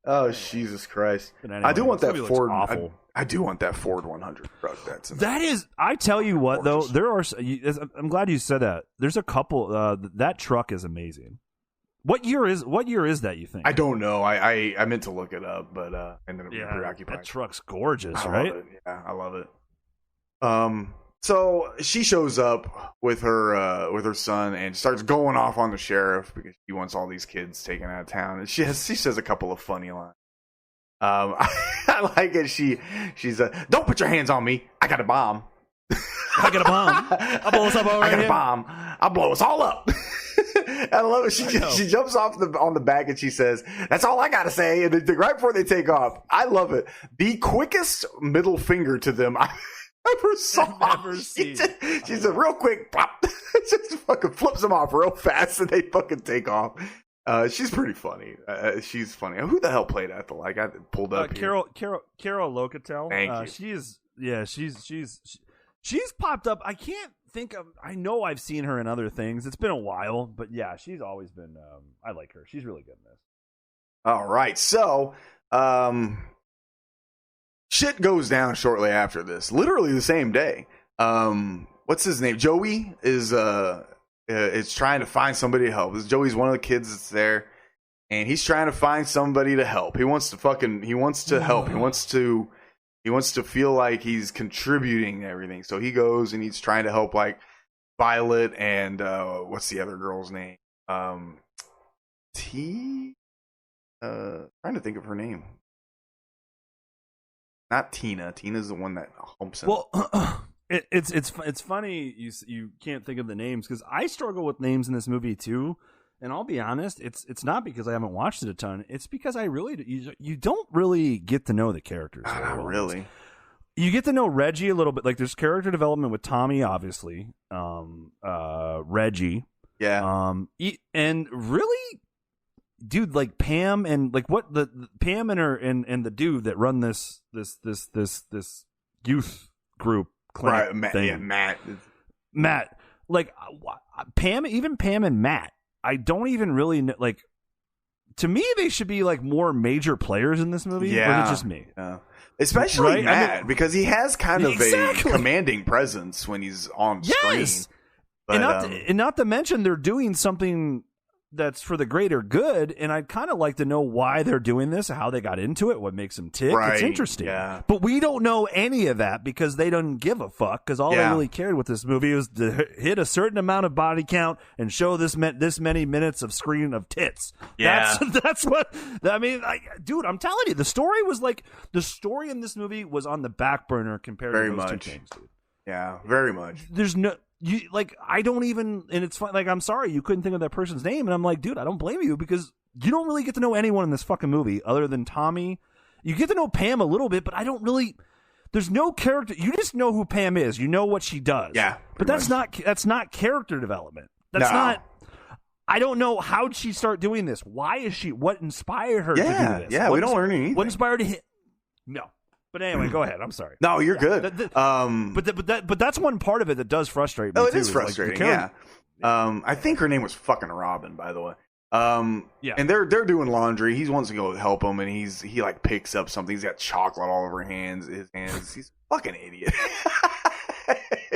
Oh Jesus Christ! Anyway, I do want that Ford. Awful. I do want that Ford 100 truck. That is. I tell you what, though, there are. I'm glad you said that. There's a couple. That truck is amazing. What year is that? You think? I don't know. I meant to look it up, but I ended up being preoccupied. That truck's gorgeous, right? Yeah, I love it. So she shows up with her son and starts going off on the sheriff because she wants all these kids taken out of town. And she says a couple of funny lines. I like it. She's don't put your hands on me. I got a bomb. I got a bomb. I'll blow us up over here. I got a bomb. I'll blow us all up. I love it. She jumps off on the back and she says, "That's all I got to say." And right before they take off, I love it. The quickest middle finger to them I ever saw. She's a real quick pop. Just fucking flips them off real fast and they fucking take off. She's pretty funny. She's funny. Who the hell played Ethel? I got pulled up here. Carol Locatel. Thank you. She's popped up. I can't think of. I know I've seen her in other things. It's been a while, but yeah, she's always been. I like her. She's really good in this. All right, so shit goes down shortly after this. Literally the same day. What's his name? Joey is trying to find somebody to help. Joey's one of the kids that's there, and he's trying to find somebody to help. He wants to help. He wants to feel like he's contributing to everything. So he goes and he's trying to help like Violet and what's the other girl's name? Trying to think of her name. Not Tina. Tina's the one that humps him. Well, it's funny you can't think of the names because I struggle with names in this movie too. And I'll be honest, it's not because I haven't watched it a ton. It's because you don't really get to know the characters. Not really. You get to know Reggie a little bit. Like there's character development with Tommy, obviously. Reggie. Yeah. And really, dude, like Pam and like what the Pam and her and the dude that run this youth group clinic right, thing. Yeah, Matt. Like Pam and Matt. I don't even really know, like. To me, they should be like more major players in this movie. Yeah, or is it just me? Yeah. Especially right? Matt, because he has kind of a commanding presence when he's on screen. But, and not to mention they're doing something that's for the greater good, and I'd kind of like to know why they're doing this, how they got into it, what makes them tick. Right, it's interesting. Yeah. But we don't know any of that because they don't give a fuck, because all they really cared with this movie was to hit a certain amount of body count and show this many minutes of screen of tits. Yeah. That's what, I mean, like, dude, I'm telling you, the story in this movie was on the back burner compared to those two things, dude. Yeah, very much. There's no... I don't even, and it's fun. Like, I'm sorry you couldn't think of that person's name, and I'm like, dude, I don't blame you because you don't really get to know anyone in this fucking movie other than Tommy. You get to know Pam a little bit, but I don't really. There's no character. You just know who Pam is. You know what she does. Yeah, but that's not character development. That's not. I don't know how'd she start doing this. Why is she? What inspired her to do this? Yeah, we don't learn anything. What inspired her to hit? No. But anyway, go ahead. I'm sorry. No, you're good. But that's one part of it that does frustrate me. Oh, it too, is frustrating. Yeah. I think her name was fucking Robin, by the way. Yeah. And they're doing laundry. He wants to go help him, and he like picks up something. He's got chocolate all over his hands. He's a fucking idiot.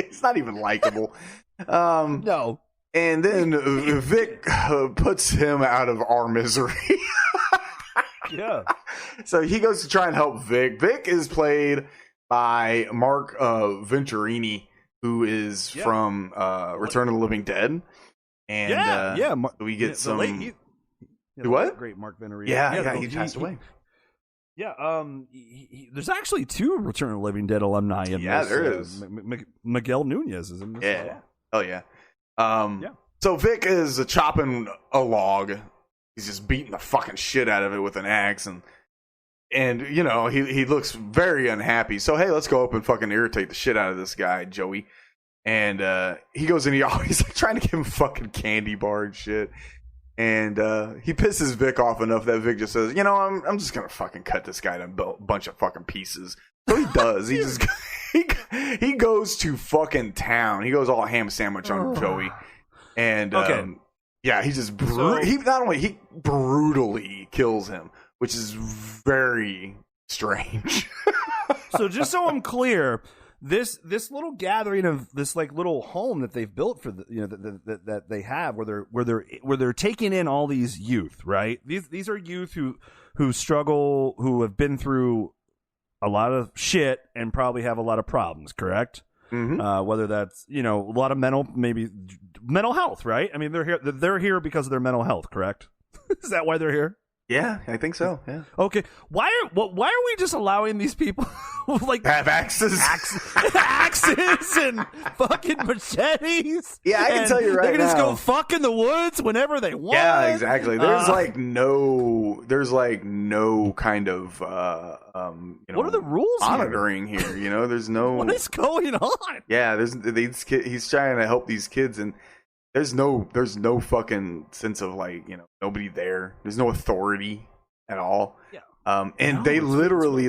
He's not even likable. No. And then Vic puts him out of our misery. Yeah. So he goes to try and help Vic. Vic is played by Mark Venturini, who is from Return of the Living Dead. And we get some. What? Great Mark Venturini. Yeah, he passed away. There's actually 2 Return of the Living Dead alumni in this. Yeah, there is. Miguel Nunez is in this. Yeah. Oh yeah. So Vic is chopping a log. He's just beating the fucking shit out of it with an axe, and you know he looks very unhappy. So hey, let's go up and fucking irritate the shit out of this guy, Joey. And he goes and he's like trying to give him fucking candy bar and shit. And he pisses Vic off enough that Vic just says, you know, I'm just gonna fucking cut this guy to a bunch of fucking pieces. So he does. He just he goes to fucking town. He goes all ham sandwich on Joey. And yeah, he just he brutally kills him, which is very strange. So just so I'm clear, this little gathering of this like little home that they've built for that they have where they're taking in all these youth, right? These are youth who struggle, who have been through a lot of shit and probably have a lot of problems, correct? Mm-hmm. Whether that's a lot of mental health, right? I mean, they're here because of their mental health, correct? Is that why they're here? Yeah, I think so. Yeah. Okay. Why are we just allowing these people like have axes and fucking machetes? Yeah, I can tell you right now. They can just go fuck in the woods whenever they want. Yeah, exactly. There's no kind of what are the rules monitoring here? There's no what is going on? Yeah, he's trying to help these kids, and there's no fucking sense of nobody there. There's no authority at all. Yeah. And they literally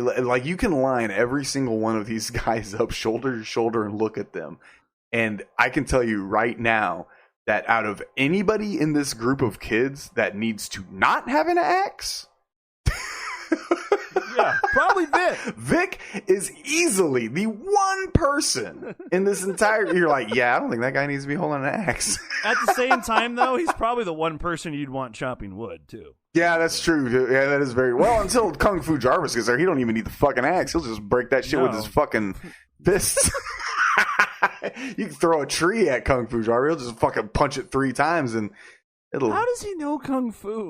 you can line every single one of these guys up shoulder to shoulder and look at them. And I can tell you right now that out of anybody in this group of kids that needs to not have an axe, yeah, probably Vic. Vic is easily the one person in this entire. You're like, yeah, I don't think that guy needs to be holding an axe. At the same time, though, he's probably the one person you'd want chopping wood too. Yeah, that's true. Yeah, that is very well. Until Kung Fu Jarvis gets there, he don't even need the fucking axe. He'll just break that shit with his fucking fists. You can throw a tree at Kung Fu Jarvis. He'll just fucking punch it 3 times and it'll. How does he know Kung Fu?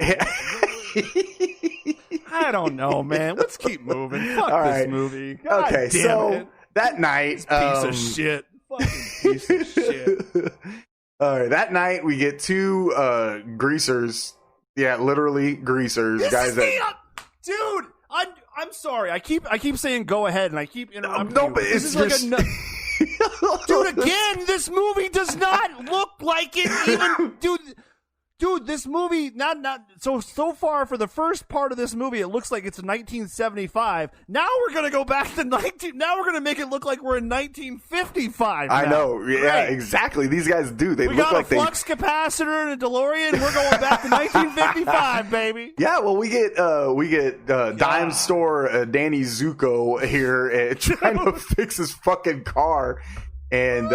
I don't know, man. Let's keep moving. Fuck All this right. movie. God Okay, damn so it. that night, Piece of shit. Fucking piece of shit. All right, that night we get 2 greasers. Yeah, literally greasers. Guys dude. I'm sorry. I keep saying go ahead, and I keep interrupting. No, you. but This it's is like just. dude. Again, this movie does not look like it. Even dude, this movie not so far for the first part of this movie, it looks like it's 1975. Now we're gonna go back to Now we're gonna make it look like we're in 1955. I now. know, yeah, Right. exactly. These guys do. They We look got like a flux capacitor and a DeLorean. We're going back to 1955, baby. Yeah, well, we get dime store Danny Zuko here trying to fix his fucking car, and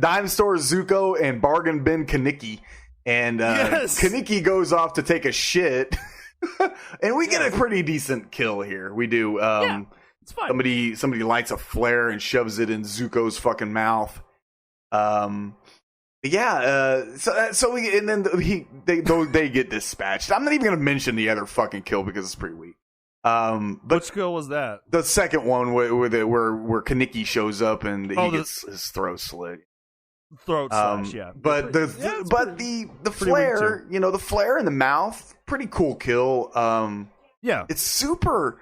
dime store Zuko and bargain bin Kaneki, and Kaneki goes off to take a shit, and we get a pretty decent kill here. We do. It's fine. Somebody lights a flare and shoves it in Zuko's fucking mouth. So we and then they get dispatched. I'm not even gonna mention the other fucking kill because it's pretty weak. But which kill was that? The second one where Kaneki shows up and he gets his throat slit. Throat slash, yeah. But the flare, the flare in the mouth, pretty cool kill. Yeah, it's super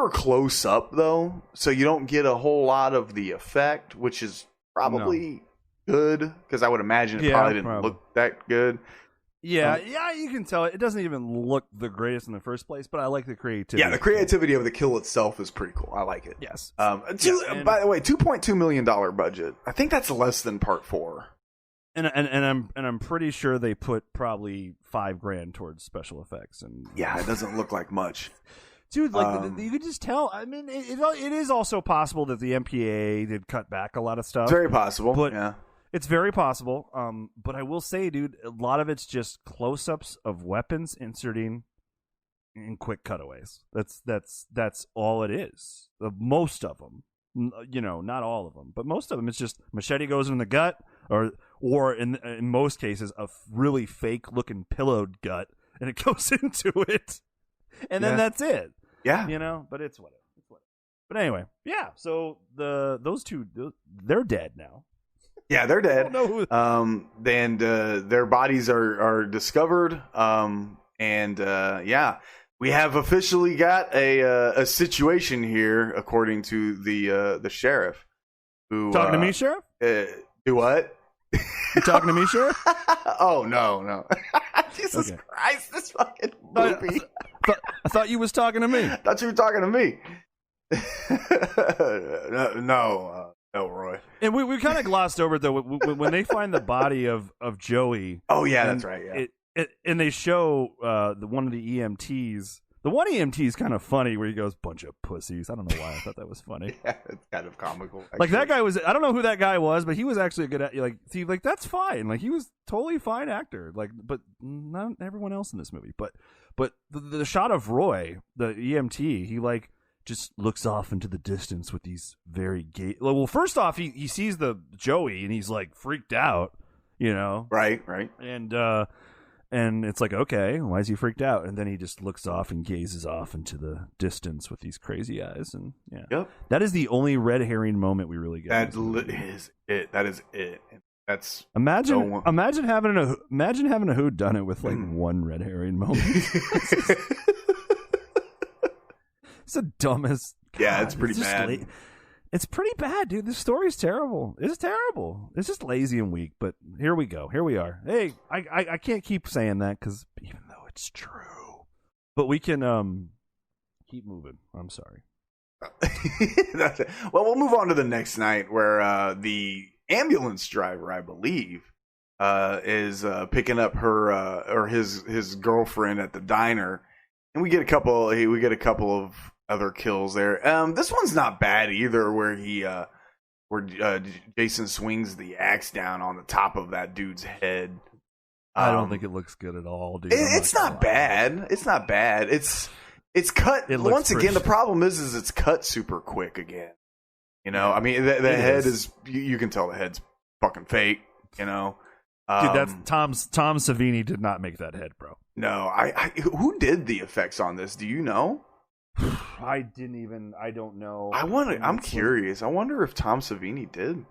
close up though, so you don't get a whole lot of the effect, which is probably good because I would imagine it probably didn't look that good. Yeah, you can tell it doesn't even look the greatest in the first place, but I like the creativity. Yeah, the creativity of the kill itself is pretty cool. I like it. Yes. By the way, $2.2 million budget. I think that's less than Part 4. And I'm pretty sure they put probably $5,000 towards special effects. And yeah, it doesn't look like much. Dude, you could just tell. I mean, it is also possible that the MPA did cut back a lot of stuff. It's very possible. But yeah. It's very possible. But I will say, dude, a lot of it's just close-ups of weapons inserting in quick cutaways. That's all it is. Most of them, not all of them, but most of them, it's just machete goes in the gut, or in most cases, a really fake-looking pillowed gut, and it goes into it, and then that's it. Yeah, but it's whatever. But anyway, yeah. So those two, they're dead now. Yeah, they're dead. I don't know who... And their bodies are discovered. We have officially got a situation here, according to the sheriff. Who talking to me, Sheriff? Do what? You talking to me, Sheriff? Oh no! Jesus Christ! This fucking movie. I thought you was talking to me. I thought you were talking to me. No, Roy. And we kind of glossed over it, though, when they find the body of Joey. Oh, yeah, that's right, yeah. And they show one of the EMTs. The one EMT is kind of funny where he goes, bunch of pussies. I don't know why I thought that was funny. Yeah, it's kind of comical. Actually. Like, that guy was, I don't know who that guy was, but he was actually a good, that's fine. Like, he was totally fine actor. Like, but not everyone else in this movie. But the shot of Roy, the EMT, he, just looks off into the distance with these very gay. Well, first off, he sees the Joey and he's freaked out, Right. And it's like, okay, why is he freaked out? And then he just looks off and gazes off into the distance with these crazy eyes, and that is the only red herring moment we really get. That is it. That is it. That's imagine having a whodunit with one red herring moment. It's the dumbest. Yeah, it's pretty bad. It's pretty bad, dude. This story's terrible. It's terrible. It's just lazy and weak. But here we go. Here we are. Hey, I can't keep saying that because even though it's true, but we can keep moving. I'm sorry. Well, we'll move on to the next night where the ambulance driver, I believe, is picking up her or his girlfriend at the diner, and we get a couple of other kills there. This one's not bad either, where Jason swings the axe down on the top of that dude's head. I don't think it looks good at all, dude. It's not bad. It's not bad. It's cut. Once again, the problem is it's cut super quick again. You know, I mean, the head is you can tell the head's fucking fake. You know, dude, that's Tom Savini did not make that head, bro. No, who did the effects on this? Do you know? I don't know. I'm curious. I wonder if Tom Savini did.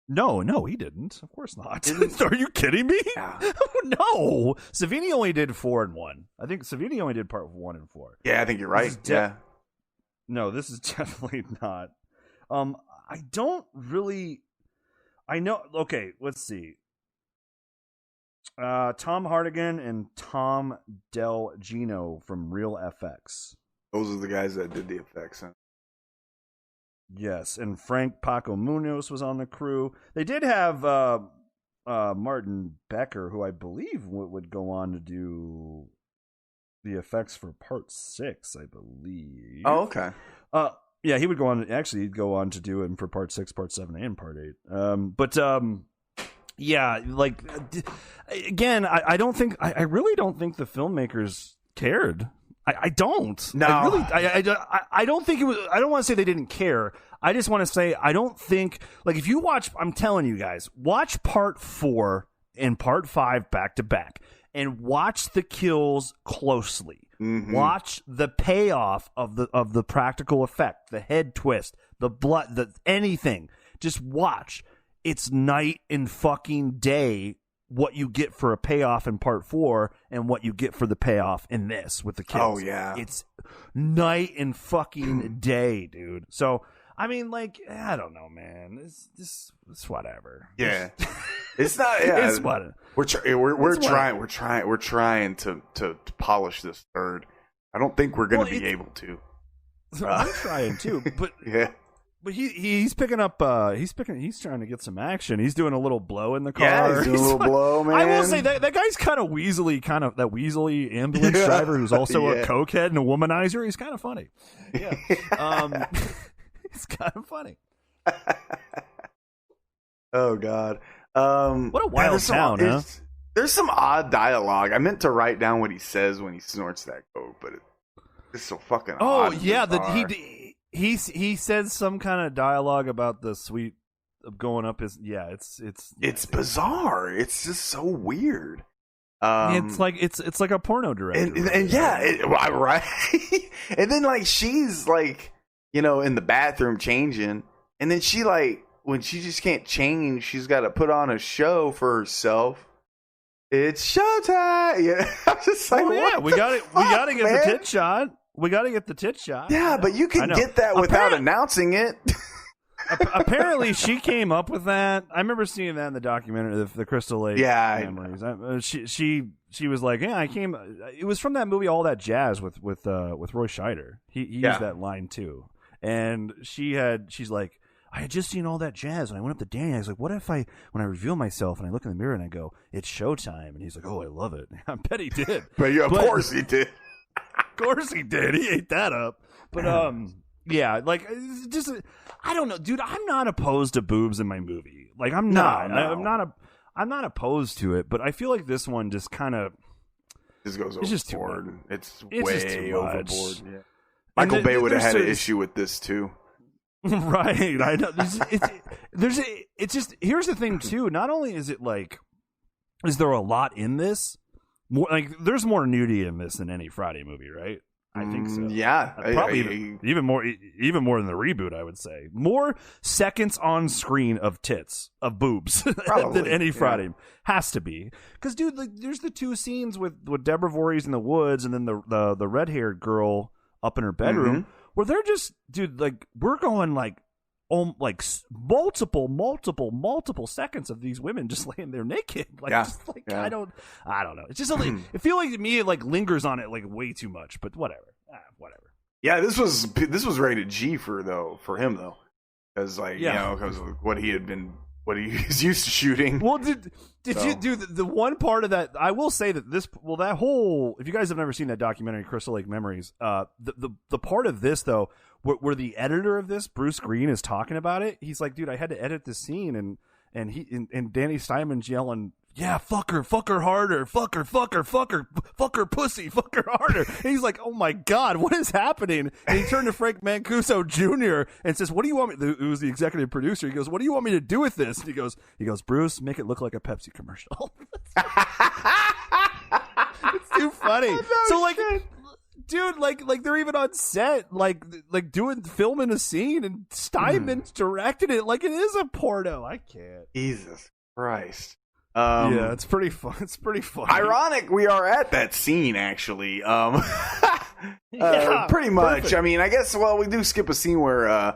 No, he didn't. Of course not. Are you kidding me? Yeah. No. Savini only did 4 and 1. I think Savini only did part 1 and 4. Yeah, I think you're right. No, this is definitely not. I don't really. I know. Okay, let's see. Tom Hartigan and Tom Del Gino from Real FX. Those are the guys that did the effects. Huh? Yes, and Frank Paco Munoz was on the crew. They did have Martin Becker, who I believe would go on to do the effects for Part 6, I believe. Oh, okay. Yeah, he would go on. Actually, he'd go on to do it for Part 6, Part 7, and Part 8. Yeah, like again, I don't think I really don't think the filmmakers cared. I don't. No, I don't think it was. I don't want to say they didn't care. I just want to say I don't think, like, if you watch, I'm telling you guys, watch Part 4 and Part 5 back to back, and watch the kills closely. Mm-hmm. Watch the payoff of the practical effect, the head twist, the blood, anything. Just watch. It's night and fucking day what you get for a payoff in Part 4 and what you get for the payoff in this with the kills. Oh, yeah. It's night and fucking day, dude. So, I mean, like, I don't know, man. It's whatever. Yeah. It's not, yeah. It's whatever. We're trying to polish this third. I don't think we're going to be able to. I'm trying too, but yeah. But he's picking up. He's trying to get some action. He's doing a little blow in the car. Yeah, he's doing a little blow, man. I will say that guy's kind of that Weaselly ambulance driver who's also a cokehead and a womanizer. He's kind of funny. Yeah, it's kind of funny. Oh God, what a wild town, huh? There's some odd dialogue. I meant to write down what he says when he snorts that coke, but it's so fucking. Oh odd yeah, He said some kind of dialogue about the suite of going up his. Yeah, it's bizarre. It's just so weird. It's like a porno director, and yeah, right. And then like she's like, in the bathroom changing, and then she like when she just can't change, she's got to put on a show for herself. It's showtime. Yeah, I'm just like, we got it. We got to get the tit shot. We got to get the tit shot. Yeah, but you can get that without announcing it. Apparently, she came up with that. I remember seeing that in the documentary, the Crystal Lake memories. She was like, "Yeah, I came." It was from that movie, All That Jazz, with Roy Scheider. He used that line too, and she's like, "I had just seen All That Jazz, and I went up to Danny. I was like, what if when I reveal myself and I look in the mirror and I go, it's showtime?" And he's like, "Oh, I love it." I bet he did. But yeah, of course he did. Of course he did. He ate that up. But yeah, like just I don't know, dude. I'm not opposed to boobs in my movie. Like I'm not. No. I'm not opposed to it. But I feel like this one just kind of goes overboard. It's just too much. It's way just too overboard. Yeah. Michael Bay would have had an issue with this too. Right. I know. It's just here's the thing too. Not only is it like, is there a lot in this? More like there's more nudity in this than any Friday movie, right? I think so. Yeah, probably even more than the reboot. I would say more seconds on screen of tits, of boobs than any Friday has to be. Because dude, like, there's the two scenes with Deborah Voorhees in the woods, and then the red haired girl up in her bedroom, where they're just, dude, like we're going like multiple seconds of these women just laying there naked. I don't know. It's just it feels like to me it like lingers on it like way too much, but whatever. Yeah, this was rated G for him though. Because because what he was used to shooting. Well, did you do the one part of that? I will say that that whole, if you guys have never seen that documentary, Crystal Lake Memories, the part of this though, where the editor of this, Bruce Green, is talking about it, he's like, dude, I had to edit this scene, and Danny Steinman's yelling yeah, fuck her harder, fuck her, pussy, fuck her harder. And he's like, oh my God, what is happening? And he turned to Frank Mancuso Jr. and says, what do you want me, who was the executive producer, he goes, what do you want me to do with this? And he goes, Bruce, make it look like a Pepsi commercial. It's too funny. So like, dude, like they're even on set, like filming a scene, and Steinman's directed it like it is a porno. I can't. Jesus Christ. Yeah, it's pretty fun. It's pretty funny. Ironic, we are at that scene actually. Yeah, pretty much. perfect. I mean, I guess. Well, we do skip a scene where I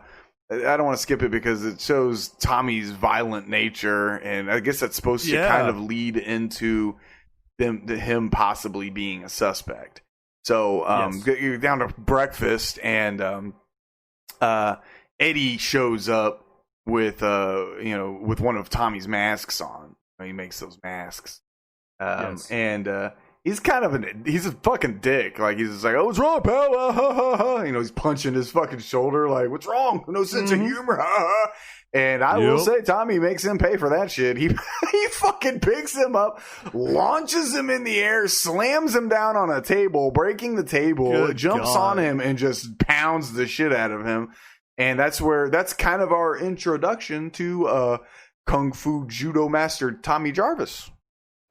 don't want to skip it because it shows Tommy's violent nature, and I guess that's supposed to kind of lead into him possibly being a suspect. So you're down to breakfast, and Eddie shows up with with one of Tommy's masks on. He makes those masks, and he's kind of he's a fucking dick. Like he's just like, oh, what's wrong, pal? He's punching his fucking shoulder. Like, what's wrong? No sense of humor. And I will say, Tommy makes him pay for that shit. He fucking picks him up, launches him in the air, slams him down on a table, breaking the table, jumps on him, and just pounds the shit out of him. And that's kind of our introduction to Kung Fu Judo Master Tommy Jarvis.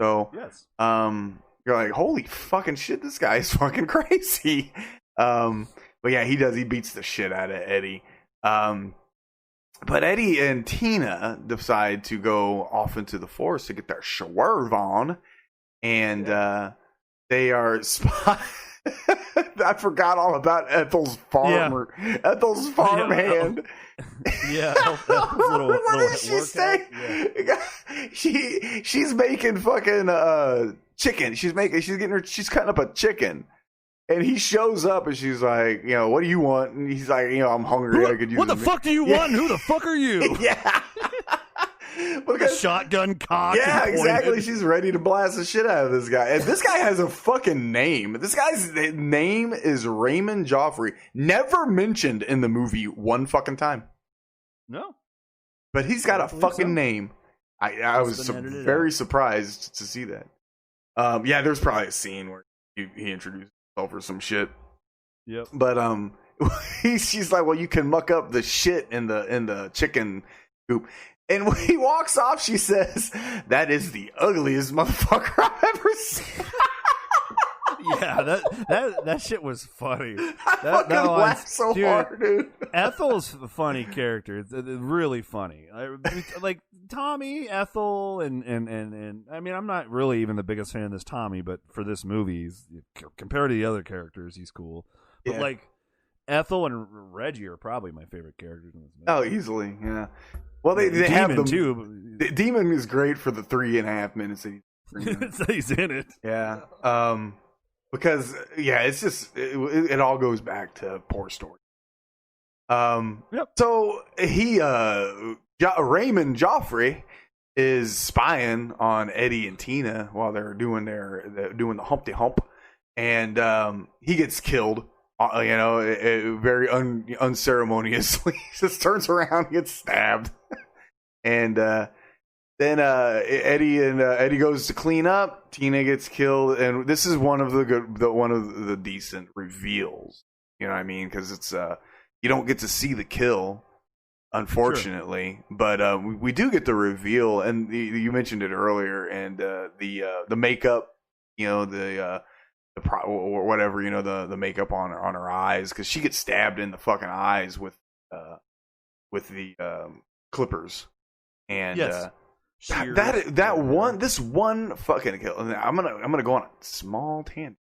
So, you're like, holy fucking shit, this guy is fucking crazy. But yeah, he beats the shit out of Eddie. But Eddie and Tina decide to go off into the forest to get their swerve on. And they are I forgot all about Ethel's farmer. Yeah. Ethel's farmhand. Yeah. What did she say? Yeah. She's making fucking chicken. She's cutting up a chicken. And he shows up and she's like, what do you want? And he's like, I'm hungry. I could use what the fuck do you want? Who the fuck are you? Yeah. Because, shotgun cock. Yeah, exactly. She's ready to blast the shit out of this guy. And this guy has a fucking name. This guy's name is Raymond Joffrey. Never mentioned in the movie one fucking time. No. But he's got a fucking name. I was very surprised to see that. Yeah, there's probably a scene where he introduced himself or some shit. Yep. But she's like, well, you can muck up the shit in the chicken coop. And when he walks off, she says, that is the ugliest motherfucker I've ever seen. Yeah, that shit was funny. I fucking laughed so hard, dude. Ethel's a funny character. It's really funny. Like Tommy, Ethel, and I mean, I'm not really even the biggest fan of this Tommy, but for this movie, compared to the other characters, he's cool. But like Ethel and Reggie are probably my favorite characters in this movie. Oh, easily, yeah. Well, they Demon have them too. The Demon is great for the 3.5 minutes that he's in it. Yeah. Because it's just it all goes back to poor story. Yep. So Raymond Joffrey is spying on Eddie and Tina while they're doing the Humpty Hump, and he gets killed. Very unceremoniously. He just turns around, gets stabbed, and then Eddie goes to clean up. Tina gets killed, and this is one of the decent reveals. You know what I mean? Because it's you don't get to see the kill, unfortunately, but we do get the reveal, and you mentioned it earlier, and the makeup, or whatever, the makeup on her eyes, because she gets stabbed in the fucking eyes with the clippers, and this one fucking kill. And I'm gonna go on a small tangent,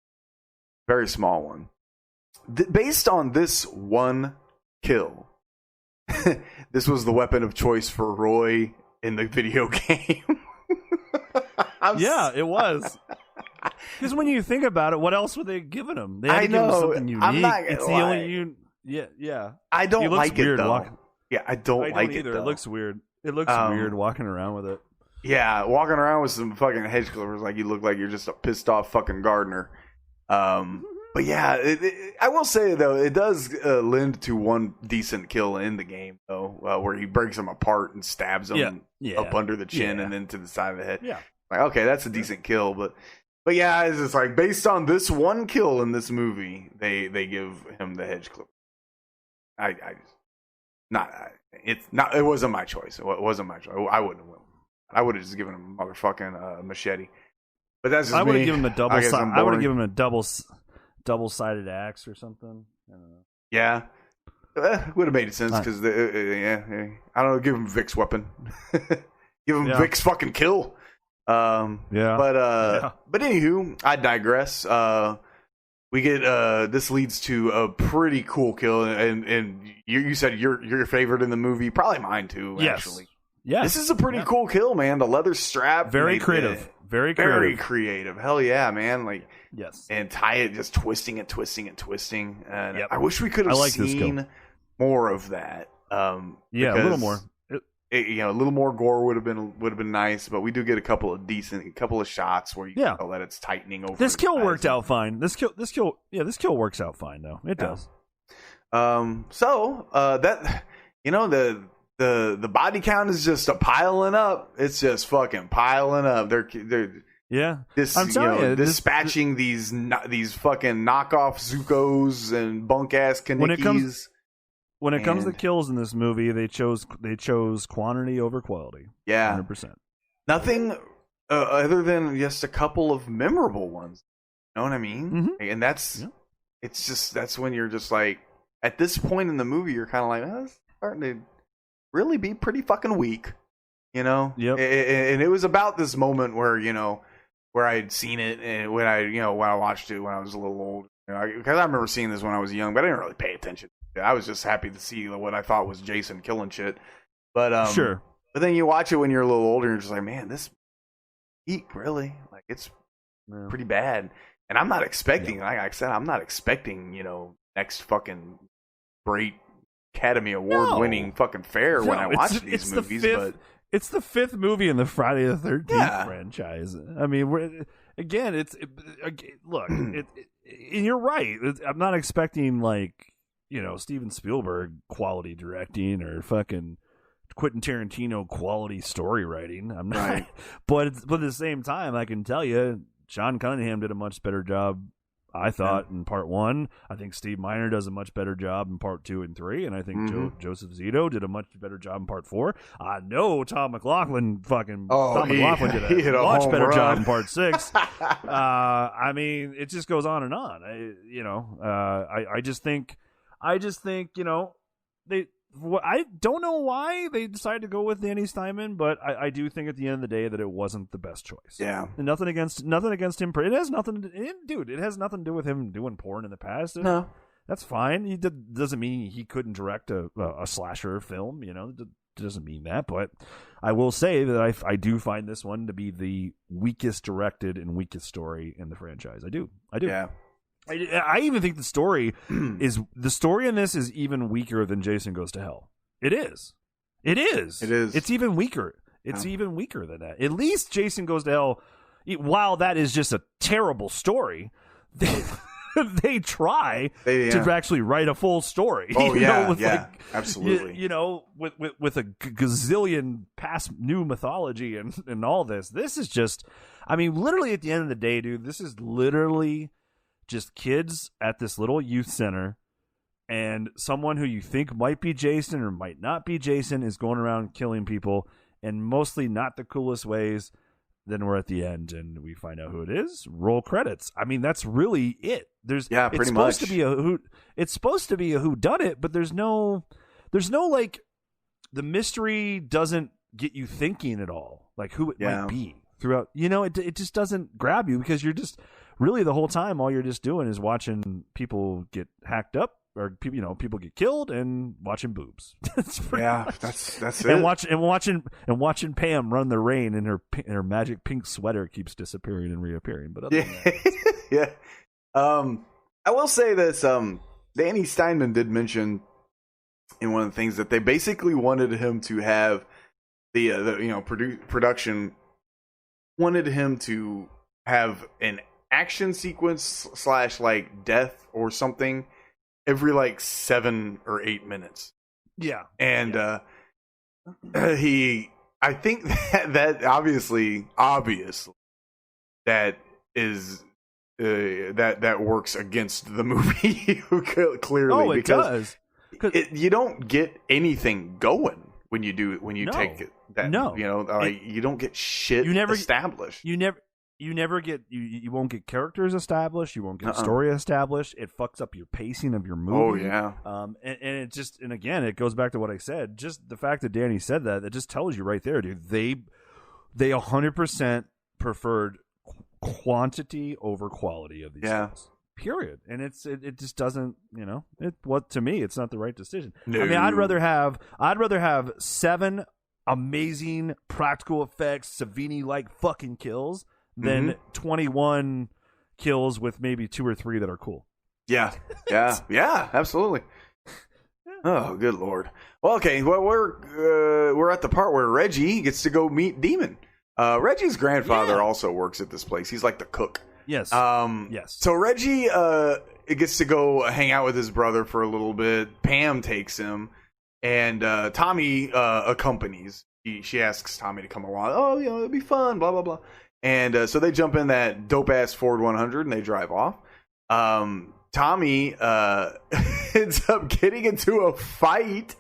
very small one, based on this one kill. This was the weapon of choice for Roy in the video game. It was. Because when you think about it, what else would they have given him? They had to give him something unique. I'm not gonna it's the only yeah. I don't like it though. I don't like either. It though. It looks weird. It looks weird walking around with it. Yeah, walking around with some fucking hedge clippers like you look like you're just a pissed off fucking gardener. But yeah, I will say though, it does lend to one decent kill in the game though, where he breaks him apart and stabs him up under the chin and then to the side of the head. Yeah. Like, okay, that's a decent kill, but yeah, it's just like based on this one kill in this movie, they give him the hedge clip. It wasn't my choice. It wasn't my choice. I wouldn't have. I would have just given him a motherfucking machete. But that's just I would me. have given him a double. I would have given him a double-sided axe or something. I don't know. Yeah, would have made sense because I don't know. Give him Vic's weapon. Give him Vic's fucking kill. But anywho, I digress. We get this leads to a pretty cool kill, and you said your favorite in the movie, probably mine too. Yes. Actually, yes, this is a pretty cool kill, man. The leather strap, very creative, very creative. Hell yeah, man! Like yes, and tie it, just twisting and twisting and twisting. And I wish we could have seen more of that. A little more. A little more gore would have been nice, but we do get a couple of shots where you can tell that it's tightening over. This kill worked out fine. This kill works out fine though. It does. So that the body count is just piling up. It's just fucking piling up. They're I'm telling you, dispatching these fucking knockoff Zuko's and bunk ass Kanikis. When it comes to kills in this movie, they chose quantity over quality. Yeah, 100%. Nothing other than just a couple of memorable ones. You know what I mean? Mm-hmm. And that's when you're just like, at this point in the movie, you're kind of like, it's starting to really be pretty fucking weak. You know? Yep. And it was about this moment where where I'd seen it and when I watched it when I was a little old. Because I remember seeing this when I was young, but I didn't really pay attention. I was just happy to see what I thought was Jason killing shit. But sure. But then you watch it when you're a little older and you're just like, man, this really, like, it's pretty bad. And I'm not expecting, like I said, I'm not expecting, next fucking great Academy Award winning fucking fare when I watch these movies. But it's the fifth movie in the Friday the 13th franchise. I mean, look, and you're right. I'm not expecting like, Steven Spielberg quality directing or fucking Quentin Tarantino quality story writing. I'm not, right. but at the same time, I can tell you, Sean Cunningham did a much better job, I thought, in part 1. I think Steve Miner does a much better job in part 2 and 3, and I think Joseph Zito did a much better job in part 4. I know Tom McLaughlin did a much better job in part 6. I mean, it just goes on and on. I just think I don't know why they decided to go with Danny Steinman, but I do think at the end of the day that it wasn't the best choice. Yeah, and nothing against him. It has nothing. It has nothing to do with him doing porn in the past. No, that's fine. Doesn't mean he couldn't direct a slasher film. It doesn't mean that. But I will say that I do find this one to be the weakest directed and weakest story in the franchise. I do. Yeah. I even think the story in this is even weaker than Jason Goes to Hell. It is. It's even weaker. It's even weaker than that. At least Jason Goes to Hell, while that is just a terrible story, they try to actually write a full story. Oh, absolutely. With a gazillion past new mythology and all this. This is just, I mean, literally at the end of the day, dude, this is literally just kids at this little youth center, and someone who you think might be Jason or might not be Jason is going around killing people, and mostly not the coolest ways. Then we're at the end and we find out who it is. Roll credits. I mean, that's really it. It's supposed to be a whodunit, but there's no like, the mystery doesn't get you thinking at all, like who it might be throughout. It just doesn't grab you because you're just really the whole time all you're just doing is watching people get hacked up or people get killed and watching boobs. That's it. And watching Pam run the rain and her magic pink sweater keeps disappearing and reappearing. But other than that, I will say this. Danny Steinman did mention in one of the things that they basically wanted him to have production wanted him to have an action sequence / like death or something every like 7 or 8 minutes. Yeah. And he I think that obviously that is that works against the movie clearly. Oh, it because does. you don't get anything going when you take that. No. You don't get shit established. You never get you won't get characters established. You won't get story established. It fucks up your pacing of your movie. Oh yeah. And it just, and again, it goes back to what I said. Just the fact that Danny said that, it just tells you right there, dude. They 100% preferred quantity over quality of these things. Period. And it just doesn't, to me, it's not the right decision. No. I mean, I'd rather have 7 amazing practical effects, Savini-like fucking kills than 21 kills with maybe 2 or 3 that are cool. Yeah, absolutely. Oh, good lord. Well, okay. Well, we're at the part where Reggie gets to go meet Demon. Reggie's grandfather also works at this place. He's like the cook. Yes. Yes. So Reggie gets to go hang out with his brother for a little bit. Pam takes him, and Tommy accompanies. She asks Tommy to come along. Oh, it'll be fun. Blah blah blah. And so they jump in that dope-ass Ford 100 and they drive off. Tommy ends up getting into a fight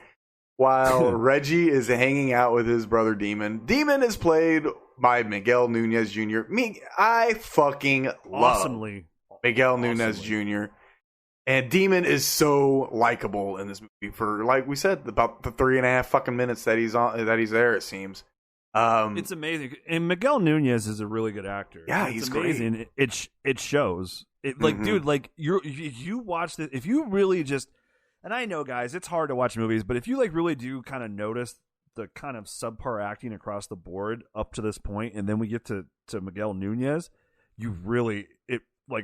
while Reggie is hanging out with his brother Demon. Demon is played by Miguel Nunez Jr. I fucking love Miguel Nunez Jr. And Demon is so likable in this movie for, like we said, about the 3.5 fucking minutes that he's there, it seems. It's amazing, and Miguel Nunez is a really good actor. Yeah, he's amazing. Great. It shows. Dude, like you watch this, if you really just, and I know, guys, it's hard to watch movies, but if you like really do kind of notice the kind of subpar acting across the board up to this point, and then we get to Miguel Nunez,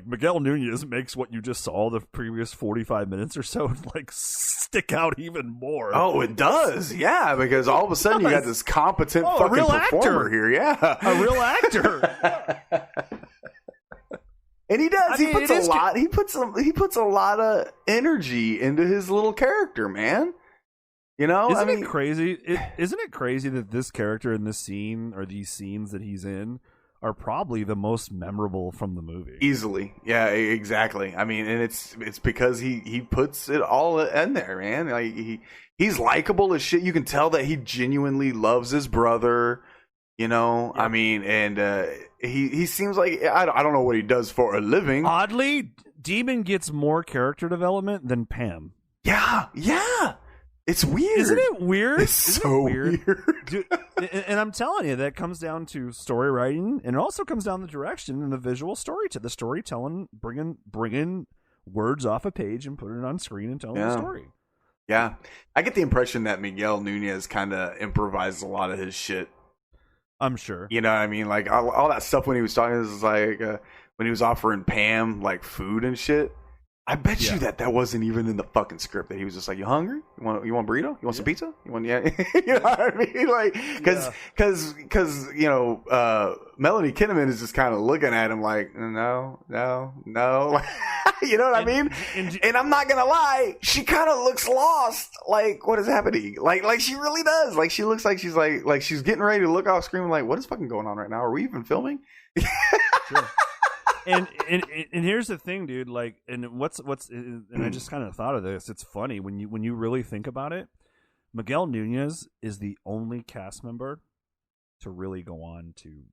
Miguel Nunez makes what you just saw the previous 45 minutes or so like stick out even more. Oh, it does. Yeah, because all of a sudden you got this competent fucking performer here. Yeah. A real actor. And he does. He puts a lot of energy into his little character, man. Isn't it crazy? Isn't it crazy that this character in this scene, or these scenes that he's in, are probably the most memorable from the movie? Easily. Yeah, exactly. I mean, and it's because he puts it all in there, man. Like he's likable as shit. You can tell that he genuinely loves his brother, Yep. I mean, and he seems like, I don't know what he does for a living. Oddly, Demon gets more character development than Pam. Yeah. It's weird. Isn't it weird? It's so weird. Dude, and I'm telling you, that comes down to story writing, and it also comes down to the direction and the visual story, to the storytelling, bringing words off a page and putting it on screen and telling the story. Yeah. I get the impression that Miguel Nunez kind of improvised a lot of his shit. I'm sure. You know what I mean? Like all that stuff when he was talking, is like when he was offering Pam like food and shit. I bet you that wasn't even in the fucking script. That he was just like, "You hungry? You want a burrito? You want some pizza? You want you know what I mean? Like, because Melanie Kinnaman is just kind of looking at him like, no. You know what I mean? And I'm not gonna lie, she kind of looks lost. Like, what is happening? Like she really does. Like, she looks like she's getting ready to look off screen. Like, what is fucking going on right now? Are we even filming? Sure. And here's the thing, dude. Like, and and I just kind of thought of this. It's funny when you really think about it. Miguel Nunez is the only cast member to really go on to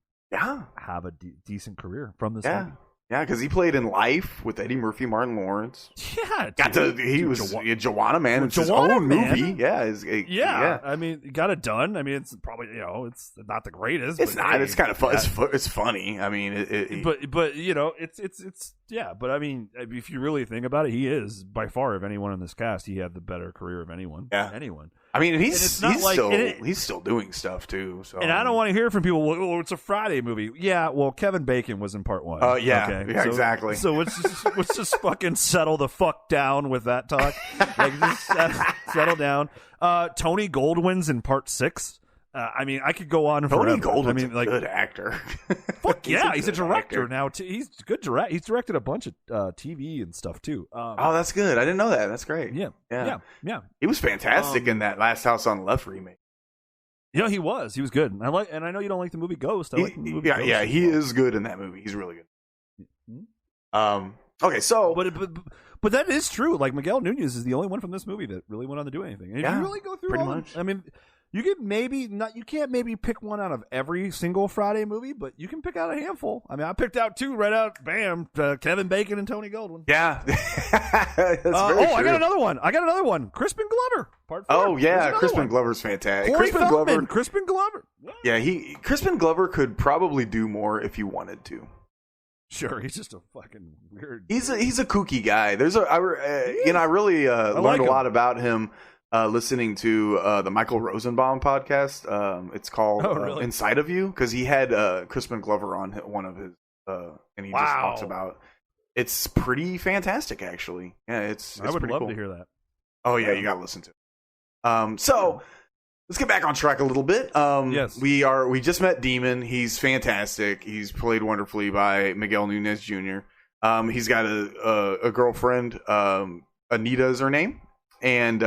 have a decent career from this movie. Yeah, because he played in Life with Eddie Murphy, Martin Lawrence. Yeah, he was Joanna Man. It's his own movie. Yeah, I mean, he got it done. I mean, it's probably it's not the greatest. It's but not. Hey, it's kind of fun. It's funny. I mean, but it's But I mean, if you really think about it, he is by far, of anyone in this cast, he had the better career of anyone. Yeah, anyone. I mean, he's still doing stuff too. So, and I don't want to hear from people, well, it's a Friday movie. Yeah, well, Kevin Bacon was in part 1. Exactly. So let's just fucking settle the fuck down with that talk. Like, just settle down. Tony Goldwyn's in part 6. I mean, I could go on forever. Tony Goldwyn's a good actor. Fuck yeah, he's a director now. He's good director. He's directed a bunch of TV and stuff too. Oh, that's good. I didn't know that. That's great. Yeah. He was fantastic in that Last House on the Left remake. Yeah, he was. He was good. And I know you don't like the movie Ghost. I like the movie Ghost. Yeah, he is good in that movie. He's really good. Mm-hmm. Okay, so but that is true. Like Miguel Nunez is the only one from this movie that really went on to do anything. And if you really go through pretty all much. I mean, you can't maybe pick one out of every single Friday movie, but you can pick out a handful. I mean, I picked out two right out. Bam, Kevin Bacon and Tony Goldwyn. Yeah, that's very true. I got another one. Crispin Glover. Part 4. Oh yeah, Crispin Glover's fantastic. Crispin Glover. Yeah, Crispin Glover could probably do more if he wanted to. Sure, he's just a fucking weird. He's a kooky guy. I really learned a lot about him listening to the Michael Rosenbaum podcast. It's called Inside of You, because he had Crispin Glover on one of his, and he just talks about. It's pretty fantastic, actually. Yeah, it's I would pretty love cool to hear that. Oh yeah, you gotta listen to it. So let's get back on track a little bit. Yes, we just met Demon. He's fantastic. He's played wonderfully by Miguel Nunez Jr. He's got a girlfriend. Anita is her name, and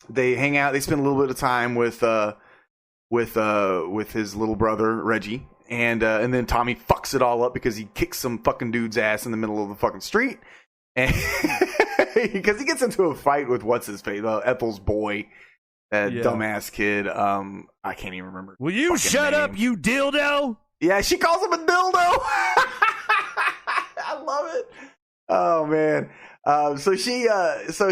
they hang out. They spend a little bit of time with his little brother Reggie, and then Tommy fucks it all up because he kicks some fucking dude's ass in the middle of the fucking street, and because he gets into a fight with what's his face, Ethel's boy. That dumbass kid. I can't even remember. Will you shut up, you dildo? Yeah, she calls him a dildo. I love it. Oh man. So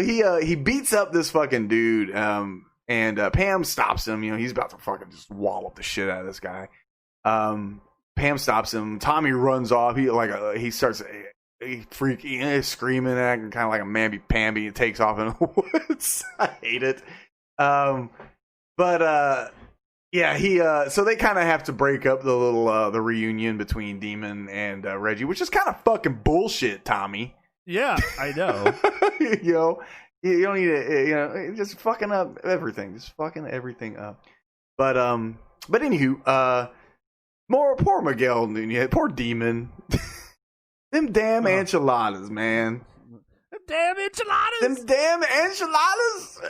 he beats up this fucking dude. And Pam stops him. You know, he's about to fucking just wallop the shit out of this guy. Pam stops him. Tommy runs off. He starts freaking screaming, acting kind of like a mamby-pamby, and takes off in the woods. I hate it. So they kind of have to break up the little the reunion between Demon and Reggie, which is kind of fucking bullshit, Tommy. Yeah, I know. You don't need to, just fucking up everything, But anywho, poor Miguel Nunez, poor Demon. Them damn enchiladas, man. Them damn enchiladas.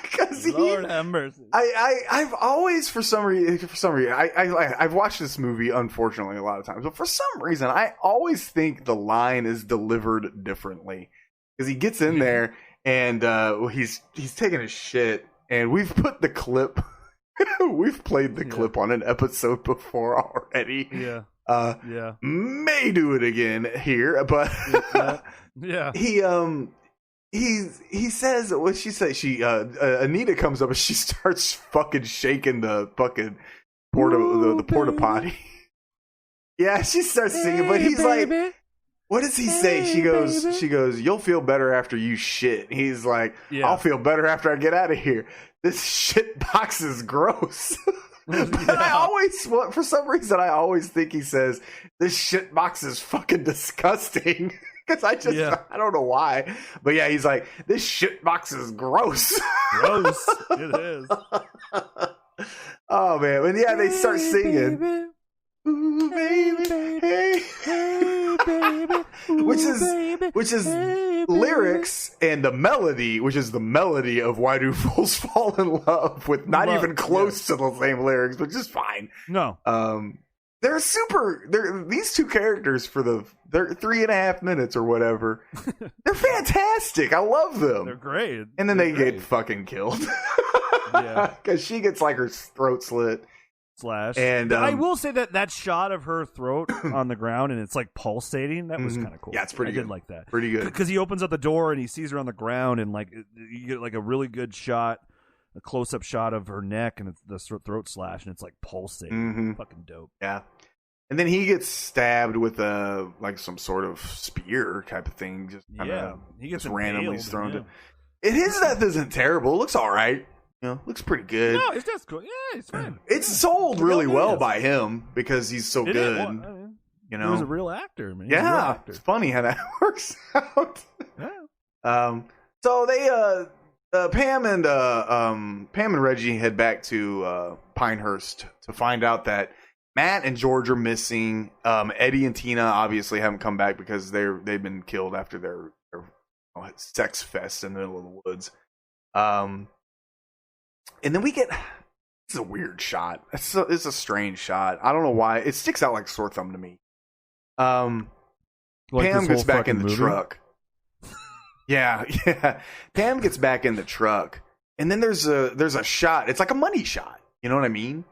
Because Lord have mercy. I've always for some reason I've watched this movie unfortunately a lot of times, but for some reason I always think the line is delivered differently, because he gets in there and he's taking a shit, and we've put the clip we've played the clip on an episode before already. May do it again here, but he says, what she say? Anita comes up and she starts fucking shaking the fucking porta potty. Yeah, she starts singing, but he's like, what does he say? She goes, you'll feel better after you shit. He's like, I'll feel better after I get out of here. This shit box is gross. But for some reason, I always think he says, this shit box is fucking disgusting. Because I don't know why. But yeah, he's like, this shit box is gross. Gross. It is. Oh, man. And yeah, they start singing. Ooh, baby, hey, hey, baby. Which is lyrics and the melody, which is the melody of Why Do Fools Fall in Love, with not even close to the same lyrics, but just fine. No. These two characters they're 3.5 minutes or whatever. They're fantastic. I love them. They're great. And then they get fucking killed. Yeah. Because she gets like her throat slit. And I will say that shot of her throat on the ground and it's like pulsating, that was kind of cool. Yeah, it's pretty good. I did like that. Pretty good. Because he opens up the door and he sees her on the ground, and like you get like a really good shot, a close-up shot of her neck and it's the throat slash, and it's like pulsating. Fucking dope. Yeah. And then he gets stabbed with like some sort of spear type of thing. Just he gets randomly thrown to. His death isn't terrible. It looks all right. Looks pretty good. No, it's just cool. Yeah, it's fine. It's sold really well by him because he's so good. He was a real actor, man. Yeah, it's funny how that works out. Yeah. So they Pam and Reggie head back to Pinehurst to find out that Matt and George are missing. Eddie and Tina obviously haven't come back because they've been killed after their sex fest in the middle of the woods. And then we get It's a weird shot. It's a strange shot. I don't know why. It sticks out like a sore thumb to me. Like Pam gets back in the movie? truck. Yeah. Pam gets back in the truck, and then there's a shot. It's like a money shot. You know what I mean?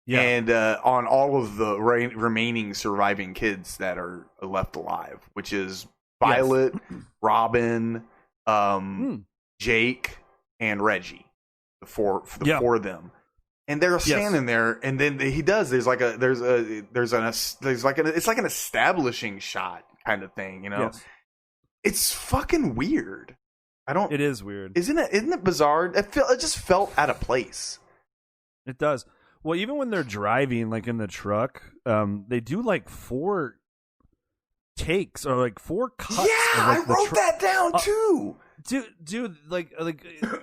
Yeah. And on all of the remaining surviving kids that are left alive, which is Violet, Robin, Jake, and Reggie, the four of them. And they're standing there, and then he does. It's like an establishing shot kind of thing, you know. Yes. It's fucking weird. It is weird, isn't it? Isn't it bizarre? It just felt out of place. It does. Well, even when they're driving, like in the truck, they do like 4 takes or like 4 cuts. Yeah, of, like, I wrote that down too. Dude, like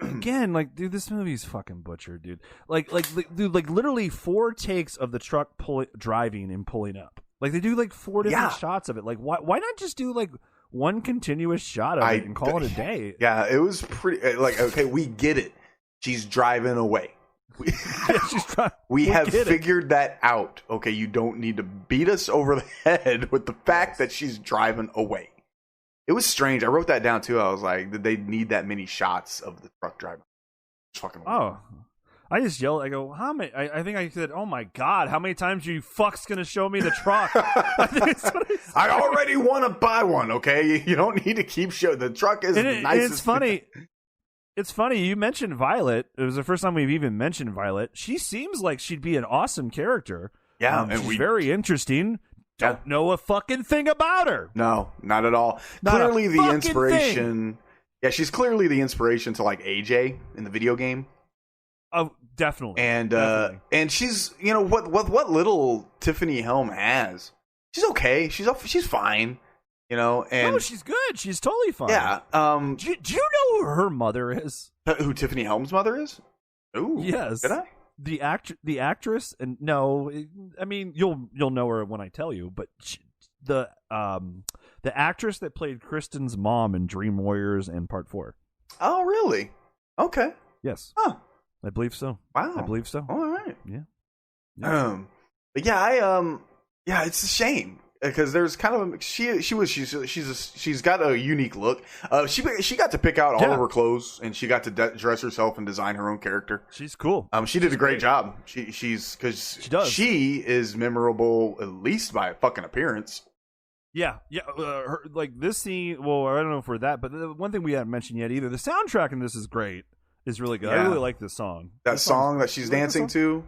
again, like, dude, this movie's fucking butchered, dude. Like, dude, like literally 4 takes of the truck driving and pulling up. Like they do like 4 different shots of it. Like, why not just do like one continuous shot of it and call it a day? Yeah, it was pretty. Like, okay, we get it. She's driving away. We have figured that out. Okay, you don't need to beat us over the head with the fact that she's driving away. It was strange. I wrote that down too. I was like, did they need that many shots of the truck driving? It's fucking weird. Oh, I just yelled. I go, how many? I think I said, oh my God, how many times are you fucks gonna show me the truck? I already want to buy one. Okay, you don't need to keep showing. The truck is the nicest. It's funny. It's funny you mentioned Violet. It was the first time we've even mentioned Violet. She seems like she'd be an awesome character. Yeah, and she's very interesting. Don't know a fucking thing about her. No, not at all. Clearly the inspiration. Yeah, she's clearly the inspiration to like AJ in the video game. Oh, definitely. And she's, you know, what little Tiffany Helm has. She's okay. She's fine. You know, and no, she's good. She's totally fine. Yeah. Do you know who her mother is? Who Tiffany Helm's mother is? Ooh, yes. Did I? The actress, and no, I mean you'll know her when I tell you. But the actress that played Kristen's mom in Dream Warriors and Part 4. Oh, really? Okay. Yes. Huh. I believe so. Wow. I believe so. All right. Yeah. But yeah, it's a shame. Because there's kind of she's got a unique look. She got to pick out all of her clothes, and she got to dress herself and design her own character. She's cool. She did a great job. She does. She is memorable at least by a fucking appearance. Yeah. Her, like this scene. Well, I don't know for that, but the one thing we haven't mentioned yet either. The soundtrack in this is great. Is really good. Yeah. I really like this song. That song that she's dancing to.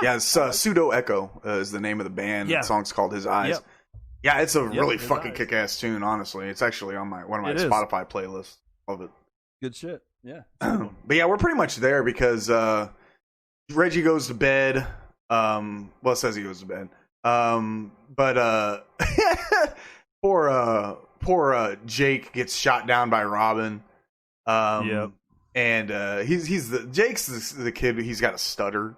Yeah, it's Pseudo Echo is the name of the band. Yeah. The song's called His Eyes. Yep. Yeah, it's a really fucking kick-ass tune, honestly. It's actually on one of my Spotify playlists. Love it. Good shit. Yeah. But yeah, we're pretty much there because Reggie goes to bed. Well, it says he goes to bed. But poor Jake gets shot down by Robin. Yep. And Jake's the kid. He's got a stutter.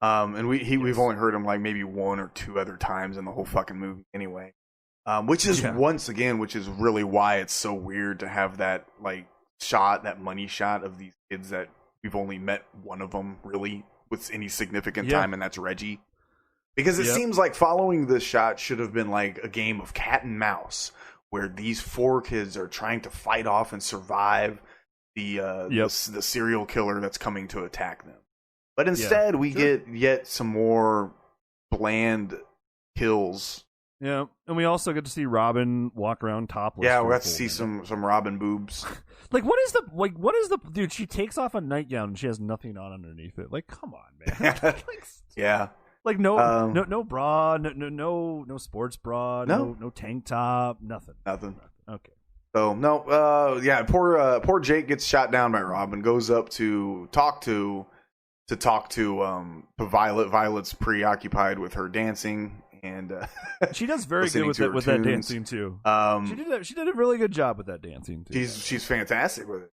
And we've only heard him like maybe 1 or 2 other times in the whole fucking movie anyway. Which is which is really why it's so weird to have that like shot, that money shot of these kids that we've only met one of them really with any significant time, and that's Reggie. Because it seems like following this shot should have been like a game of cat and mouse where these 4 kids are trying to fight off and survive the serial killer that's coming to attack them. But instead, we get yet some more bland kills. Yeah, and we also get to see Robin walk around topless. Yeah, we got to see some Robin boobs. What is the dude? She takes off a nightgown and she has nothing on underneath it. Like, come on, man. Yeah. Like no bra, no sports bra, no tank top, nothing. Okay. So no, poor Jake gets shot down by Robin. Goes up to talk to Violet. Violet's preoccupied with her dancing, and she does very good with that dancing too. She did a really good job with that dancing too. She's fantastic with it.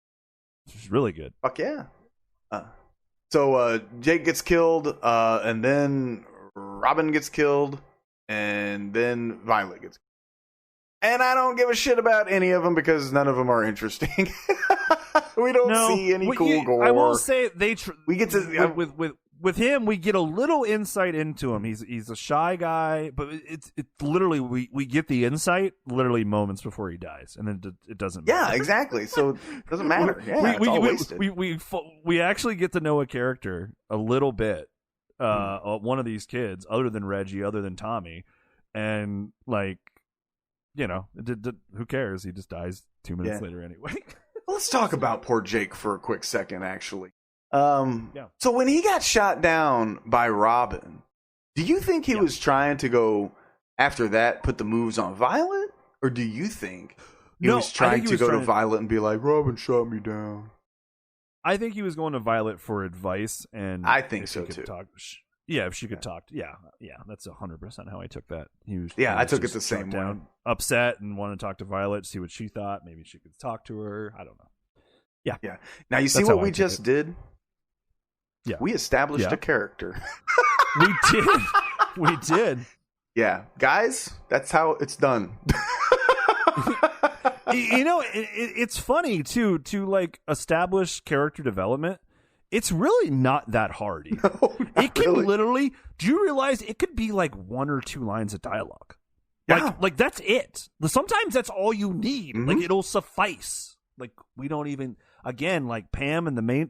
She's really good. Fuck yeah. So Jake gets killed, and then Robin gets killed, and then Violet gets killed. And I don't give a shit about any of them because none of them are interesting. We don't see any cool gore. I will say we get to with him, we get a little insight into him. He's a shy guy, but it's literally we get the insight literally moments before he dies, and then it doesn't matter. Yeah, exactly. So it doesn't matter. Yeah, it's all wasted. We actually get to know a character a little bit, one of these kids, other than Reggie, other than Tommy, and like, you know, who cares? He just dies 2 minutes later anyway. Let's talk about poor Jake for a quick second, actually. So when he got shot down by Robin, do you think he was trying to go after that, put the moves on Violet, or do you think he was trying to go to Violet and be like, Robin shot me down? I think he was going to Violet for advice, and I think so too. If she could talk, that's 100% how I took that. I took it the same way. Upset and wanted to talk to Violet, see what she thought. Maybe she could talk to her. I don't know. Yeah. Now you see what we just did. Yeah, we established a character. We did. Yeah, guys, that's how it's done. You know, it's funny too to like establish character development. It's really not that hard. No, it can literally. Do you realize it could be like 1 or 2 lines of dialogue? Like that's it. Sometimes that's all you need. Mm-hmm. Like it'll suffice. Like we don't even. Again, like Pam and the main,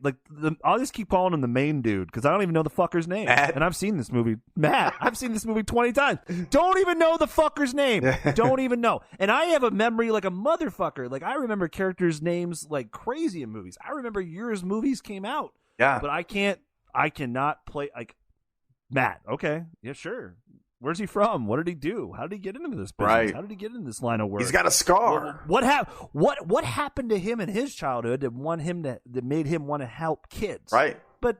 I'll just keep calling him the main dude because I don't even know the fucker's name. Matt. And I've seen this movie. Matt. I've seen this movie 20 times. Don't even know the fucker's name. Don't even know. And I have a memory like a motherfucker. Like I remember characters' names like crazy in movies. I remember years movies came out. Yeah. But I cannot play like Matt. Okay. Yeah, sure. Where's he from? What did he do? How did he get into this business? Right. How did he get into this line of work? He's got a scar. What happened to him in his childhood that made him want to help kids? Right. But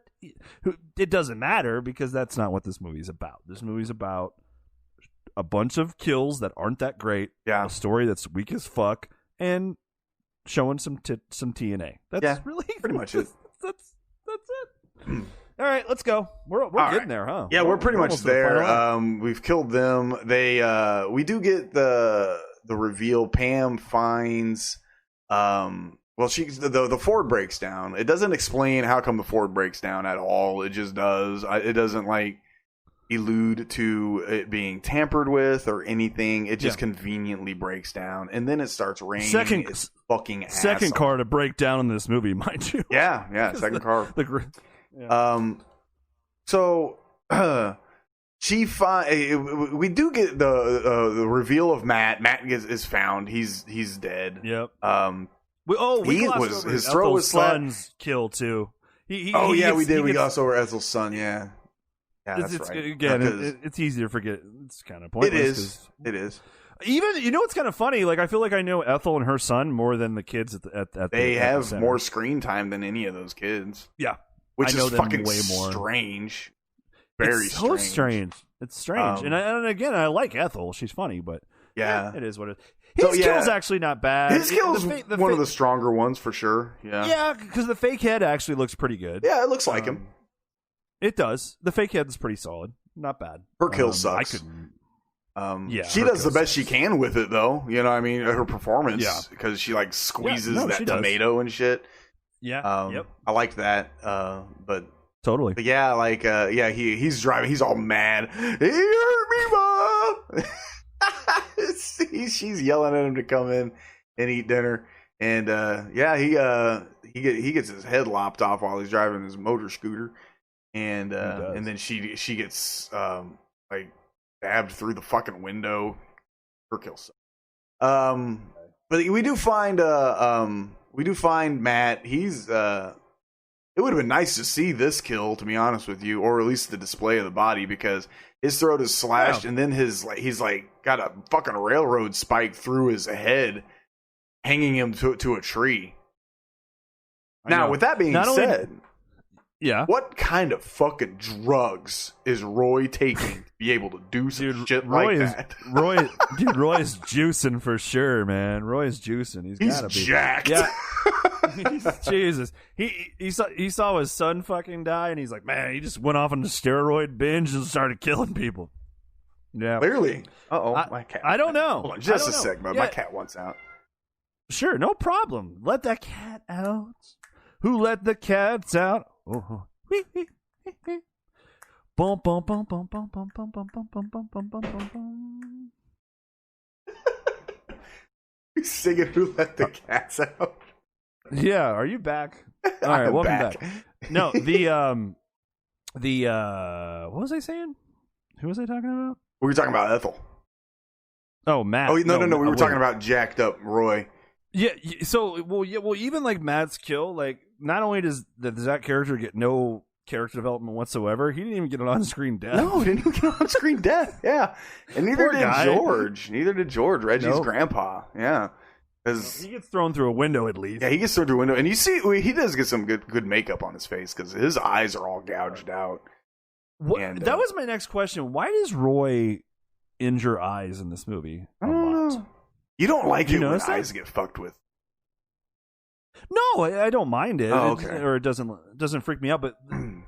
it doesn't matter because that's not what this movie's about. This movie's about a bunch of kills that aren't that great. Yeah. A story that's weak as fuck and showing some TNA. That's really pretty much it. That's it. All right, let's go. We're getting there, huh? Yeah, we're pretty much there. We've killed them. We do get the reveal. Pam finds the Ford breaks down. It doesn't explain how come the Ford breaks down at all. It just does. It doesn't like allude to it being tampered with or anything. It just conveniently breaks down, and then it starts raining. It's fucking second car to break down in this movie, mind you. Yeah, second car. We do get the reveal of Matt. Matt is found. He's dead. Yep. His throat was son's killed too. We glossed over Ethel's son. Yeah, that's right. Again, it's easy to forget. It's kind of pointless. It is. Even it's kind of funny. Like I feel like I know Ethel and her son more than the kids at they have more screen time than any of those kids. Yeah. Which is fucking way more strange. Very it's so strange. It's strange. And again, I like Ethel. She's funny, but it is what it is. His kill's actually not bad. His kill's one of the stronger ones for sure. Yeah. Yeah, because the fake head actually looks pretty good. Yeah, it looks like him. It does. The fake head is pretty solid. Not bad. Her kill sucks. She does the best she can with it, though. You know what I mean? Her performance. Because she like squeezes that tomato and shit. Yeah. I liked that. But totally. But yeah, like he's driving. He's all mad. He hurt me, Mom. She's yelling at him to come in and eat dinner. And he gets his head lopped off while he's driving his motor scooter. And then she gets like stabbed through the fucking window. Her kill sucks. But we do find Matt. He's it would have been nice to see this kill, to be honest with you, or at least the display of the body, because his throat is slashed and then he's got a fucking railroad spike through his head, hanging him to a tree. Now, with that being said, what kind of fucking drugs is Roy taking to be able to do some shit like that? Roy is juicing for sure, man. Roy is juicing. He's gotta be jacked. Yeah. Jesus. He saw his son fucking die, and he's like, man, he just went off on a steroid binge and started killing people. Yeah. Clearly. My cat. I don't know. Hold on just a sec, bud. My cat wants out. Sure, no problem. Let that cat out. Who let the cats out? Oh. Bum, bum, bum, bum, bum, bum, bum, bum, bum, bum, bum, bum, bum, bum, bum. He's singing "Who Let the Cats Out." Yeah, are you back? All right, welcome back. No, the what was I saying? Who was I talking about? We were talking about Ethel. Oh, Matt. Oh no. We were talking about jacked up Roy. Yeah. So, well, even like Matt's kill, like not only does that character get no character development whatsoever, he didn't even get an on-screen death. No, he didn't even get an on-screen death. Yeah, and neither did George. Neither did George, Reggie's grandpa. Yeah. He gets thrown through a window at least. Yeah, he gets thrown through a window, and you see he does get some good makeup on his face because his eyes are all gouged out. That was my next question. Why does Roy injure eyes in this movie? I don't know. You don't like it when eyes get fucked with. No, I don't mind it. Oh, okay. It doesn't freak me out. But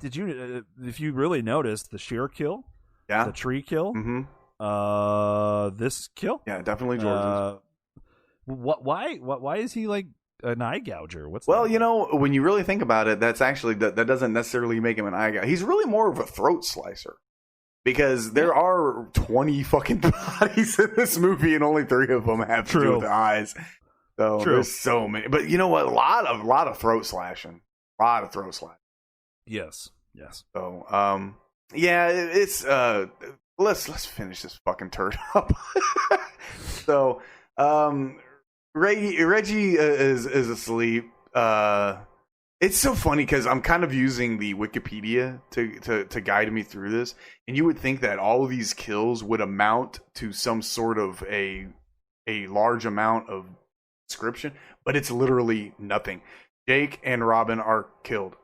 did you, if you really noticed, the sheer kill, the tree kill, this kill, definitely George's. Why is he like an eye gouger? When you really think about it, that's actually that doesn't necessarily make him an eye gouger. He's really more of a throat slicer because there are 20 fucking bodies in this movie, and only 3 of them have to do with the eyes. So there's so many. But you know what? A lot of throat slashing. Yes. So it's let's finish this fucking turd up. So Reggie is asleep. It's so funny because I'm kind of using the Wikipedia to guide me through this, and you would think that all of these kills would amount to some sort of a large amount of description, but it's literally nothing. Jake and Robin are killed.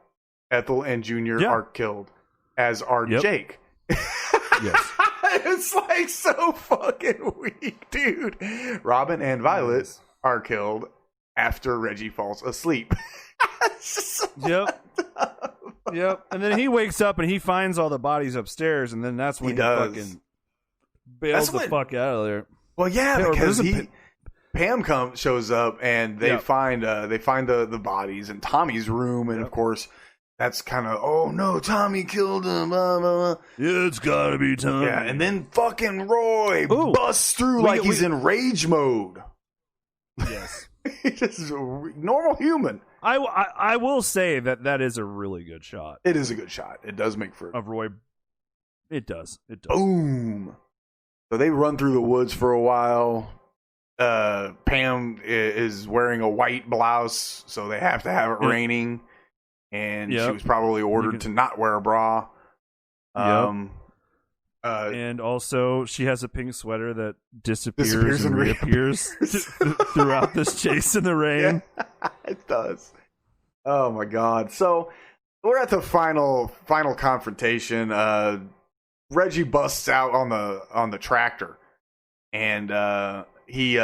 Ethel and Junior are killed, as are Jake. Yes. It's like so fucking weak, dude. Robin and Violet are killed after Reggie falls asleep. Yep. And then he wakes up and he finds all the bodies upstairs, and then that's when he fucking bails the fuck out of there. Well, yeah, because Pam shows up and they find the bodies in Tommy's room, and of course that's kind of, oh no, Tommy killed him. Blah, blah, blah. Yeah, it's gotta be Tommy. Yeah, and then fucking Roy busts through like he's in rage mode. Yes. He's just a normal human. I will say that is a really good shot. It is a good shot. It does make for of Roy. It does. Boom. So they run through the woods for a while. Pam is wearing a white blouse, so they have to have it raining. And she was probably ordered to not wear a bra. And also, she has a pink sweater that disappears and reappears throughout this chase in the rain. Yeah, it does. Oh my god! So we're at the final confrontation. Reggie busts out on the tractor, and he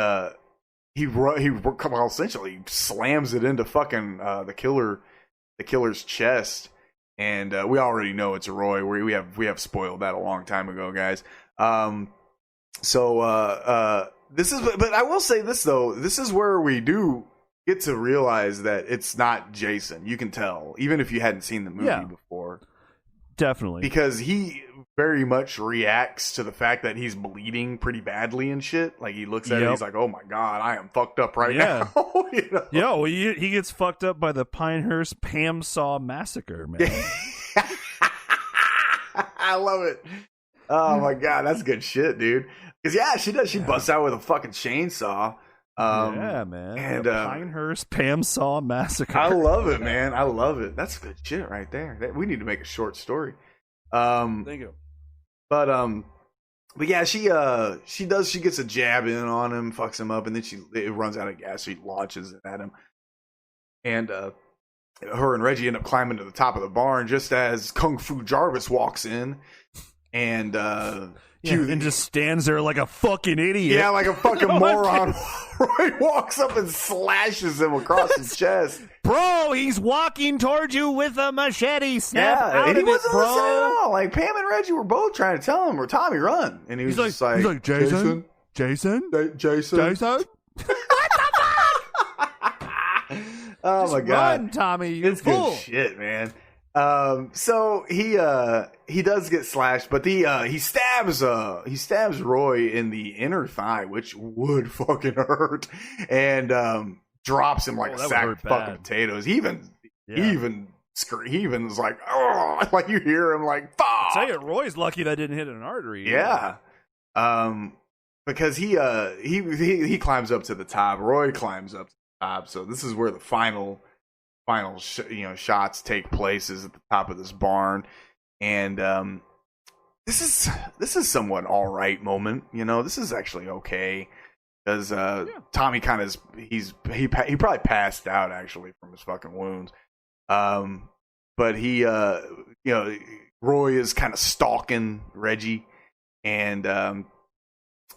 essentially slams it into fucking the killer's chest. And we already know it's a Roy. We have spoiled that a long time ago, guys. This is, but I will say this though. This is where we do get to realize that it's not Jason. You can tell, even if you hadn't seen the movie before. Definitely, because he very much reacts to the fact that he's bleeding pretty badly and shit. Like he looks at it, he's like, "Oh my god, I am fucked up right now." You know? Yeah, well, he gets fucked up by the Pinehurst Pam Saw massacre, man. I love it. Oh my god, that's good shit, dude. Because she does. She busts out with a fucking chainsaw. Man. And Pinehurst Pam Saw massacre. I love it, man. I love it. That's good shit right there. We need to make a short story. Thank you. But yeah, she gets a jab in on him, fucks him up, and then it runs out of gas. So she launches it at him, and her and Reggie end up climbing to the top of the barn just as Kung Fu Jarvis walks in, and and just stands there like a fucking idiot. Yeah, like a fucking moron. Roy walks up and slashes him across his chest. Bro, he's walking towards you with a machete. Snap out of it, bro. Listening. Like Pam and Reggie were both trying to tell him, "Or Tommy, run!" And he's just like, he's like, Jason. Oh my god, run, Tommy! You're it's full. Good shit, man. So he does get slashed, but he stabs Roy in the inner thigh, which would fucking hurt, and drops him like a sack of fucking potatoes. He even is like, oh, like you hear him like, fuck. I'll tell you, Roy's lucky that didn't hit an artery. Yeah. Because he climbs up to the top. Roy climbs up to the top. So this is where the final shots take place, is at the top of this barn. And this is somewhat all right moment. This is actually okay, because Tommy kind of he probably passed out actually from his fucking wounds. But he Roy is kind of stalking Reggie, and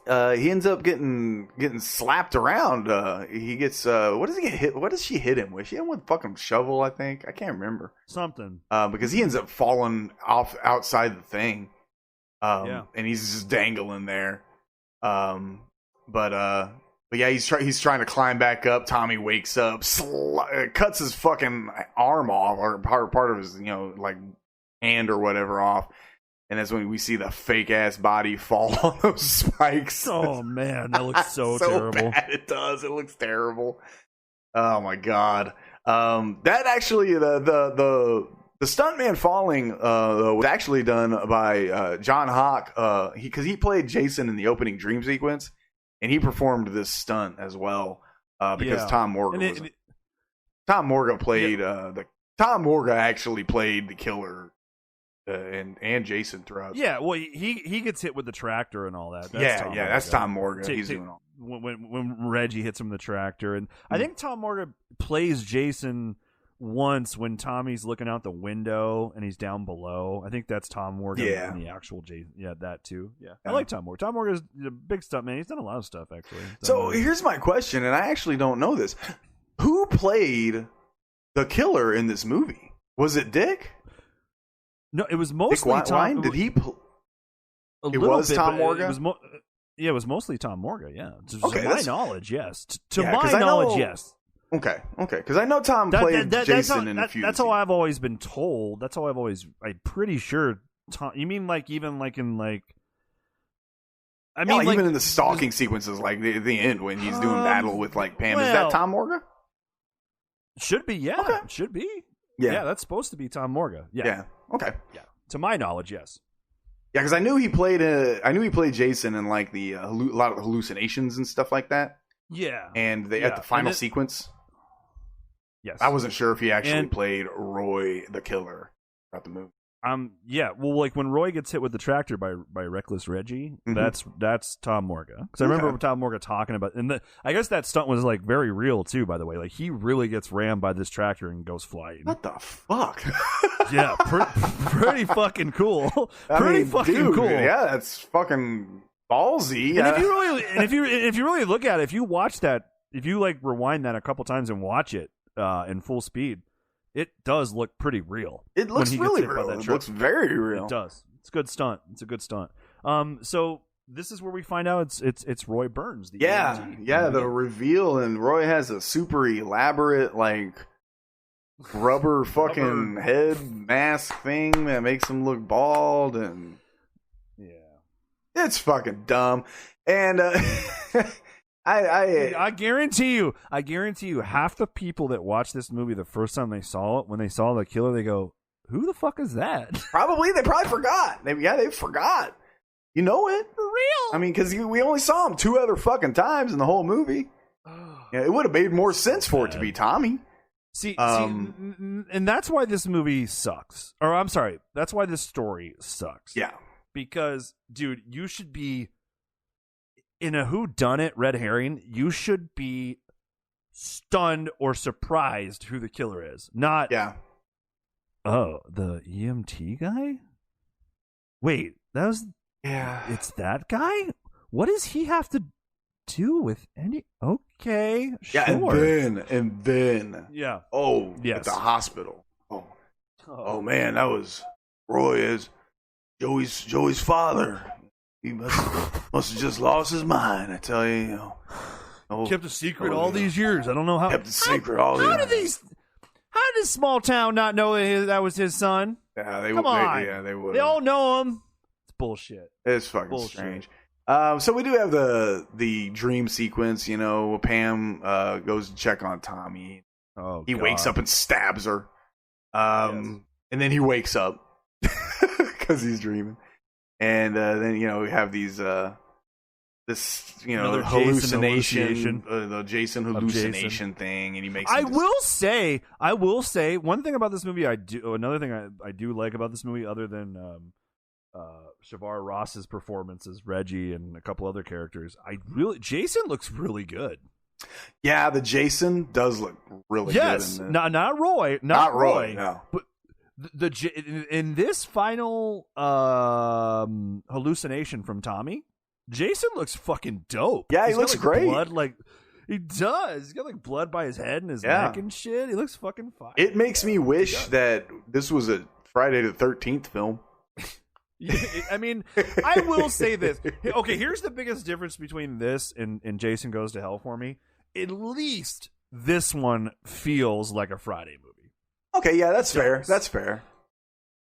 he ends up getting slapped around. He gets what does he get hit? What does she hit him with? She hit him with a fucking shovel, I think. I can't remember. Something. Because he ends up falling off outside the thing. And he's just dangling there. But yeah, he's trying to climb back up. Tommy wakes up, cuts his fucking arm off, or part of his like hand or whatever off. And that's when we see the fake ass body fall on those spikes. Oh man, that looks so terrible. Bad. It does. It looks terrible. Oh my god. That actually the stuntman falling was actually done by John Hawk. Because he played Jason in the opening dream sequence, and he performed this stunt as well. Because Tom Morga Tom Morga played Tom Morga actually played the killer. And Jason throughout. Yeah, well, he gets hit with the tractor and all that. That's Tom Morga. He's doing all. When Reggie hits him with the tractor, and I think Tom Morga plays Jason once when Tommy's looking out the window and he's down below. I think that's Tom Morga in the actual Jason. Yeah, that too. Yeah, I like Tom Morga. Tom Morga's a big stuff man. He's done a lot of stuff actually. So here's my question, and I actually don't know this: who played the killer in this movie? Was it Dick? No, it was mostly Dick Tom. Did he? It was Tom Morga. It was mostly Tom Morga. Yeah, okay, to my knowledge, yes. To my knowledge, yes. Okay, because I know Tom played Jason in a few. That's how I've always been told. That's how I'm pretty sure. Tom. You mean like even like in like? I mean, like, even in the stalking sequences, like the end when he's doing battle with like Pam. Is that Tom Morga? Should be. Yeah. Okay. Should be. Yeah, that's supposed to be Tom Morga. Yeah. Okay. Yeah. To my knowledge, yes. Yeah, because I knew he played Jason in like a lot of the hallucinations and stuff like that. Yeah. And at the final sequence. Yes. I wasn't sure if he actually played Roy the killer throughout the movie. Yeah. Well, like when Roy gets hit with the tractor by Reckless Reggie, that's Tom Morga. Because I remember Tom Morga talking about, and I guess that stunt was like very real too. By the way, like he really gets rammed by this tractor and goes flying. What the fuck? Yeah, pretty fucking cool. Pretty fucking cool. Yeah, that's fucking ballsy. And if you really look at it, if you watch that, if you like rewind that a couple times and watch it in full speed. It does look pretty real. It looks really real. It looks very real. It does. It's a good stunt. It's a good stunt. So this is where we find out it's Roy Burns. The EMT. The reveal, and Roy has a super elaborate like rubber fucking head mask thing that makes him look bald, and it's fucking dumb. And I guarantee you, half the people that watched this movie the first time they saw it, when they saw the killer, they go, "Who the fuck is that?" They probably forgot. They forgot. You know it for real. I mean, because we only saw him 2 other fucking times in the whole movie. It would have made more sense for it to be Tommy. See, and that's why this movie sucks. Or I'm sorry, that's why this story sucks. Yeah, because dude, you should be. In a whodunit red herring, you should be stunned or surprised who the killer is. Not, oh, the EMT guy? Wait, it's that guy? What does he have to do with any... Okay, sure. Yeah, and then... Yeah. Oh, yes. At the hospital. Oh man, that was... Roy is Joey's father. He must have just lost his mind. I tell you, kept a secret all these years. I don't know how. Kept a secret all these. How do these? How did this small town not know that was his son? Yeah, Come on. They would. They all know him. It's bullshit. It's fucking Bullshit. strange. So we do have the dream sequence. Pam goes to check on Tommy. Oh, he wakes up and stabs her. Yes. And then he wakes up because he's dreaming. And then we have these Another hallucination, the Jason hallucination thing, and he makes. I will say one thing about this movie. Another thing I do like about this movie, other than Shavar Ross's performance as Reggie and a couple other characters, Jason looks really good. Yeah, the Jason does look really good. Yes, not Roy, no. But in this final hallucination from Tommy, Jason looks fucking dope. Yeah, he looks great. Blood, he does. He's got blood by his head and his neck and shit. He looks fucking fine. It makes me wish that this was a Friday the 13th film. I mean, I will say this. Okay, here's the biggest difference between this and Jason Goes to Hell for me. At least this one feels like a Friday movie. Okay, yeah, that's fair. That's fair.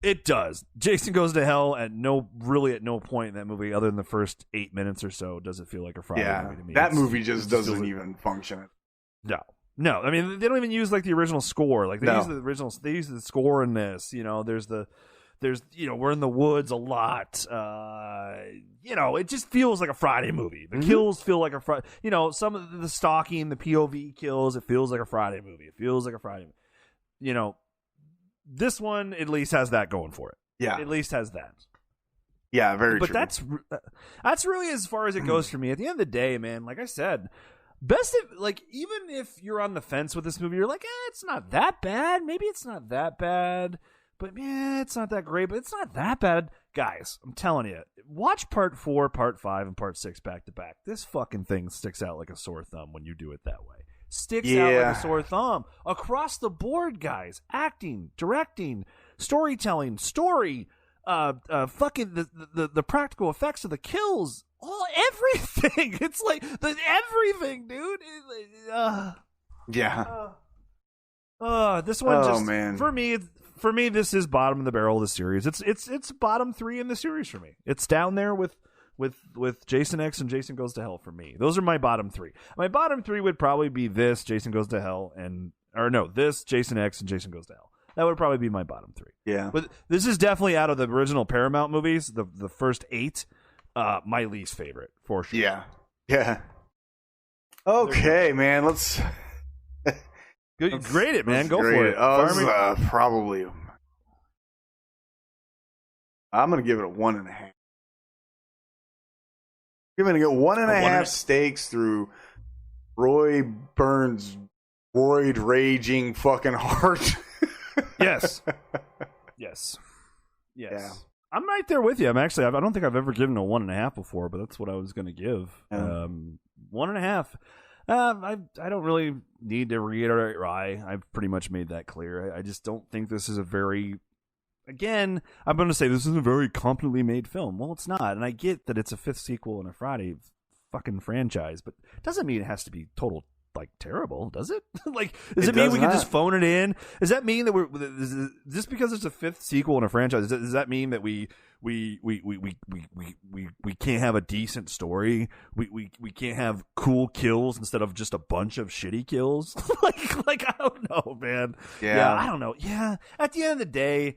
It does. Jason Goes to Hell at no point in that movie, other than the first 8 minutes or so, does it feel like a Friday movie to me. That movie just doesn't even function. No. I mean, they don't even use the original score. They use the score in this. There's we're in the woods a lot. It just feels like a Friday movie. The kills feel like a Friday. Some of the stalking, the POV kills, it feels like a Friday movie. This one at least has that going for it. Yeah, at least has that. Yeah, very true. But that's really as far as it goes for me. At the end of the day, man, like I said, even if you're on the fence with this movie, you're like, it's not that bad. Maybe it's not that bad. But it's not that great, but it's not that bad. Guys, I'm telling you, watch part 4, part 5, and part 6 back to back. This fucking thing sticks out like a sore thumb when you do it that way. Sticks out like a sore thumb. Across the board, guys. Acting, directing, storytelling, fucking the practical effects of the kills. Everything. It's like everything, dude. This one man. For me, this is bottom of the barrel of the series. It's bottom 3 in the series for me. It's down there with Jason X and Jason Goes to Hell for me. Those are my bottom 3. My bottom 3 would probably be this, Jason Goes to Hell, this, Jason X and Jason Goes to Hell. That would probably be my bottom 3. Yeah. But this is definitely out of the original Paramount movies, the first 8, my least favorite, for sure. Yeah. Yeah. Okay, man, let's grade it, man. Go for it. Probably. I'm going to give it a 1.5. I'm going to go 1.5 steaks through Roy Burns' roid raging fucking heart. Yes. Yeah. I'm right there with you. I don't think I've ever given a 1.5 before, but that's what I was going to give. 1.5. I don't really need to reiterate why. I've pretty much made that clear. I just don't think this is a very... Again, I'm going to say this is a very competently made film. Well, it's not. And I get that it's a 5th sequel in a Friday fucking franchise, but it doesn't mean it has to be total, terrible, does it? Does it mean we can just phone it in? Does that mean that just because it's a 5th sequel in a franchise, does that mean that we can't have a decent story? We can't have cool kills instead of just a bunch of shitty kills? I don't know, man. Yeah, I don't know. Yeah, at the end of the day,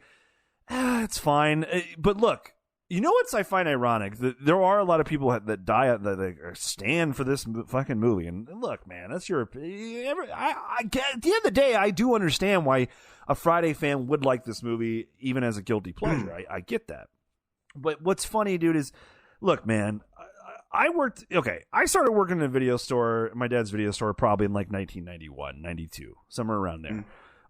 it's fine. But look, you know what I find ironic? There are a lot of people that die that stand for this fucking movie. And look, man, that's your. At the end of the day, I do understand why a Friday fan would like this movie, even as a guilty pleasure. I get that. But what's funny, dude, is look, man. I started working in a video store, my dad's video store, probably in 1991, 92, somewhere around there.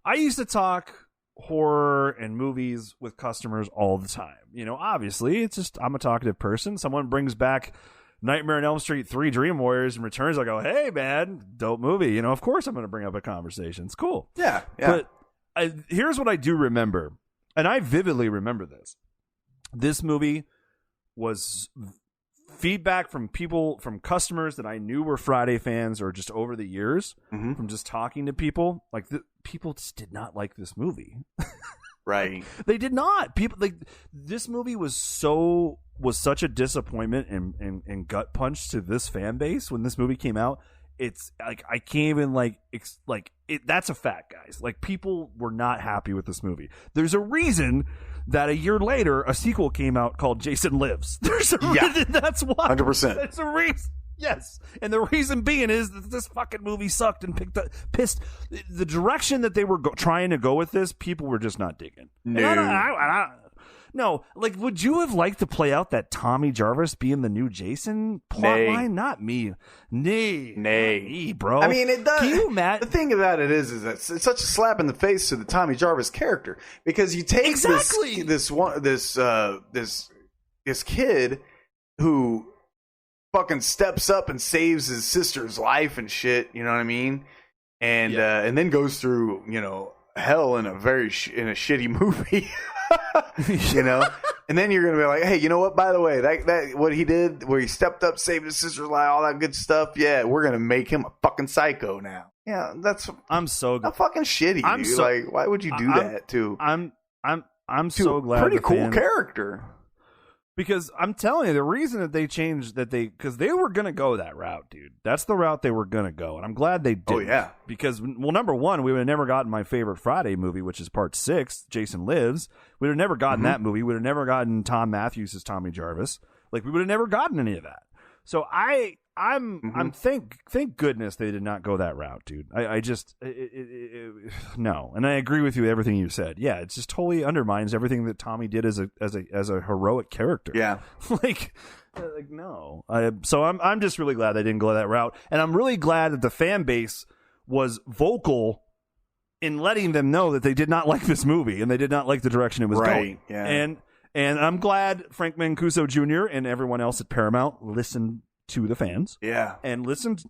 I used to talk horror and movies with customers all the time. Obviously, it's just I'm a talkative person. Someone brings back Nightmare on Elm Street 3 Dream Warriors and returns. I go, hey, man, dope movie. Of course I'm going to bring up a conversation. It's cool. Yeah. But here's what I do remember, and I vividly remember this. This movie was feedback from people, from customers that I knew were Friday fans, or just over the years, from just talking to people, like people just did not like this movie. Right. They did not. People like this movie was such a disappointment and gut punch to this fan base when this movie came out. It's like I can't even that's a fact, guys. Like, people were not happy with this movie. There's a reason that a year later a sequel came out called Jason Lives. There's a reason. That's why. 100%. That's a reason. Yes, and the reason being is that this fucking movie sucked and pissed. The direction that they were trying to go with this, people were just not digging. No, like, would you have liked to play out that Tommy Jarvis being the new Jason plotline? Not me. Nay, me, bro. I mean, it does. Can you, Matt? The thing about it is that it's such a slap in the face to the Tommy Jarvis character, because you take this kid who fucking steps up and saves his sister's life and shit. You know what I mean? And then goes through hell in a shitty movie. You know, and then you're gonna be like, hey, you know what, by the way, that what he did, where he stepped up, saved his sister's life, all that good stuff, yeah, we're gonna make him a fucking psycho now. Yeah, I'm so fucking shitty, dude. Like, why would you do that to I'm so glad. Pretty cool character. Because I'm telling you, the reason that they changed because they were going to go that route, dude. That's the route they were going to go. And I'm glad they did. Oh, yeah. Because, well, number one, we would have never gotten my favorite Friday movie, which is part 6, Jason Lives. We would have never gotten that movie. We would have never gotten Tom Matthews as Tommy Jarvis. Like, we would have never gotten any of that. So I'm thank goodness they did not go that route, dude. I just no, and I agree with you with everything you said. Yeah, it just totally undermines everything that Tommy did as a heroic character. Yeah, like no. So I'm just really glad they didn't go that route, and I'm really glad that the fan base was vocal in letting them know that they did not like this movie and they did not like the direction it was going. Yeah. And I'm glad Frank Mancuso Jr. and everyone else at Paramount listened to the fans. Yeah. And listened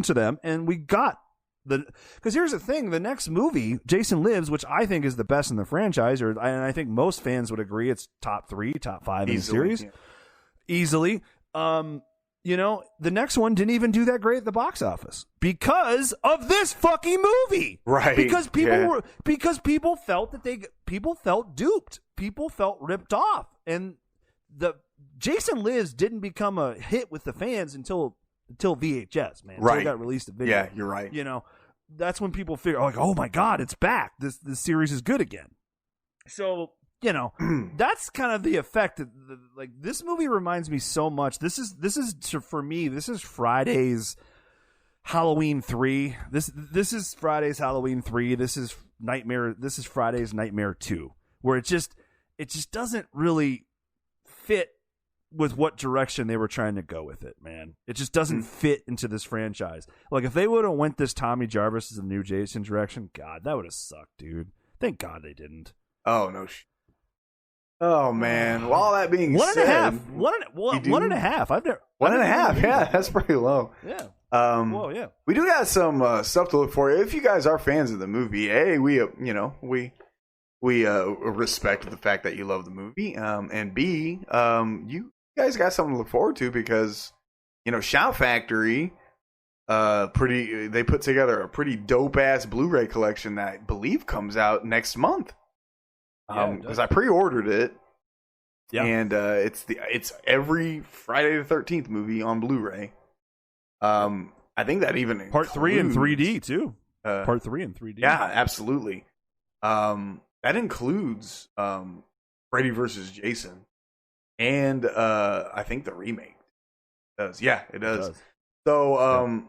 to them. And we got because here's the thing, the next movie, Jason Lives, which I think is the best in the franchise, and I think most fans would agree it's top 3, top 5 in the series. Yeah. Easily. The next one didn't even do that great at the box office because of this fucking movie. Right. Because people felt that people felt duped. People felt ripped off. And the Jason Lives didn't become a hit with the fans until VHS, man. Right. Until it got released at video. Yeah, you're right. That's when people figure, like, oh my God, it's back. This series is good again. So, that's kind of the effect. Like, this movie reminds me so much. This is for me. This is Friday's Halloween 3. This is Friday's Halloween 3. This is Nightmare. This is Friday's Nightmare 2, where it just doesn't really fit with what direction they were trying to go with it, man. It just doesn't fit into this franchise. Like, if they would have went this Tommy Jarvis as the new Jason direction, God, that would have sucked, dude. Thank God they didn't. Oh no. Oh man! Well, all that being one said, and a half. I've never 1.5. Yeah, that's pretty low. Yeah. Well, yeah. We do got some stuff to look for. If you guys are fans of the movie, A, we respect the fact that you love the movie, and B, you guys got something to look forward to because Shout Factory, they put together a pretty dope ass Blu-ray collection that I believe comes out next month. Because I pre-ordered it, and it's every Friday the 13th movie on Blu-ray. I think that even Part 3 in 3D too. Part 3 in 3D. Yeah, absolutely. That includes Freddy vs. Jason, and I think the remake does. Yeah, it does. So,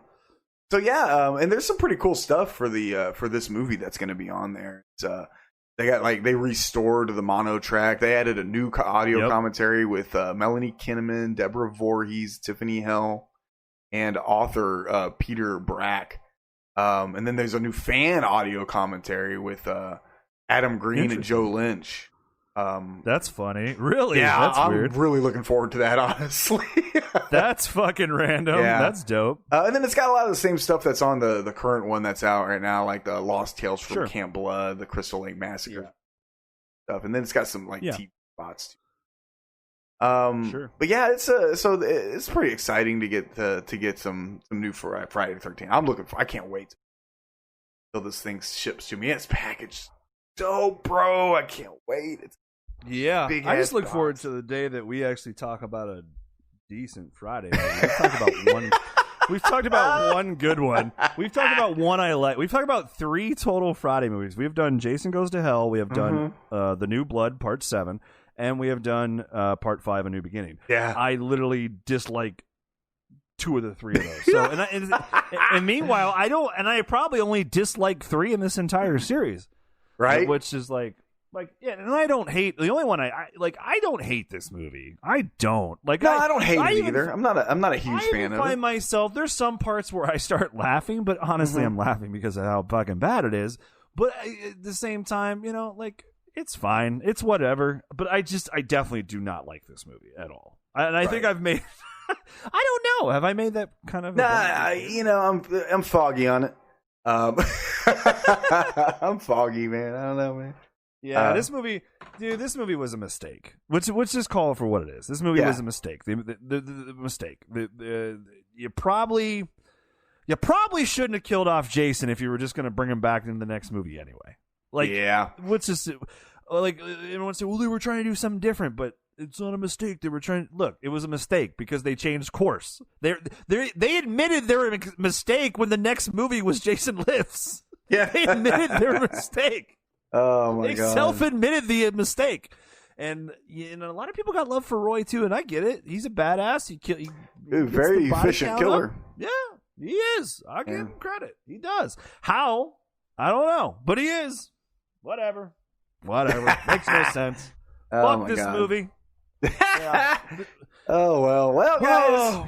and there's some pretty cool stuff for this movie that's going to be on there. It's they restored the mono track. They added a new audio commentary with Melanie Kinnaman, Deborah Voorhees, Tiffany Hell, and author Peter Brack. And then there's a new fan audio commentary with Adam Green and Joe Lynch. That's funny. Really? Yeah, that's weird. I'm really looking forward to that, honestly. That's fucking random. Yeah. That's dope. And then it's got a lot of the same stuff that's on the current one that's out right now, like the Lost Tales from Camp Blood, the Crystal Lake Massacre stuff. And then it's got some TV spots too. Sure. But yeah, it's pretty exciting to get some new Friday the 13th. I can't wait till this thing ships to me. It's packaged. So, bro, I can't wait. It's I just look forward to the day that we actually talk about a decent Friday movie. We've talked about one good one. We've talked about one I like. We've talked about 3 total Friday movies. We've done Jason Goes to Hell. We have done The New Blood, Part 7. And we have done Part 5, A New Beginning. Yeah. I literally dislike 2 of the 3 of those. So, and meanwhile, I probably only dislike 3 in this entire series. Right? Which is and I don't hate the only one I don't hate this movie. I don't I don't hate it either. I'm not a huge fan of it. I find myself there's some parts where I start laughing, but honestly, I'm laughing because of how fucking bad it is. But at the same time, it's fine. It's whatever. But I definitely do not like this movie at all. I think I've made. I don't know. Have I made that kind of? Nah, I'm foggy on it. I'm foggy, man. I don't know, man. Yeah, this movie was a mistake. Let's just call it for what it is. This movie was a mistake. The mistake. You probably shouldn't have killed off Jason if you were just going to bring him back in the next movie anyway. Let's just everyone say, well, they were trying to do something different, but it's not a mistake. They were trying. Look, it was a mistake because they changed course. They admitted their mistake when the next movie was Jason Lives. Yeah, they admitted their mistake. Oh my god! They self-admitted the mistake, and a lot of people got love for Roy too, and I get it. He's a badass. He very efficient killer. Yeah, he is. I give him credit. He does. How? I don't know, but he is. Whatever. Makes no sense. Fuck this movie. Yeah. Well, guys.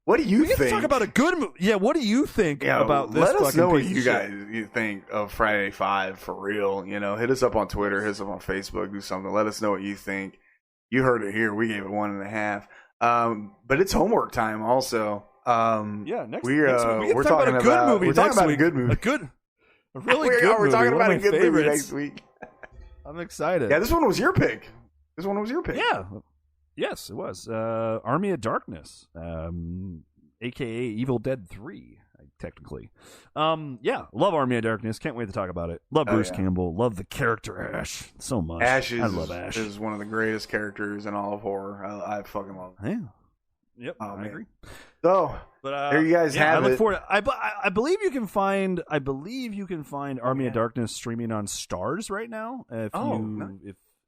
What do you think? Talk about a good movie. Yeah, what do you think about this? Let us know what you think of Friday 5 for real. Hit us up on Twitter, hit us up on Facebook, do something. Let us know what you think. You heard it here. We gave it 1.5. But it's homework time also. Next week we're talking about a good movie. We're talking about a good movie. A really good movie. We're talking about a good movie next week. I'm excited. Yeah, this one was your pick. Yeah. Yes, it was. Army of Darkness, a.k.a. Evil Dead 3, technically. Love Army of Darkness. Can't wait to talk about it. Love Bruce Campbell. Love the character Ash so much. I love Ash. Is one of the greatest characters in all of horror. I fucking love him. Yeah. Yep, I agree. So, there you guys have it. I look forward. I believe you can find. Army of Darkness streaming on Stars right now.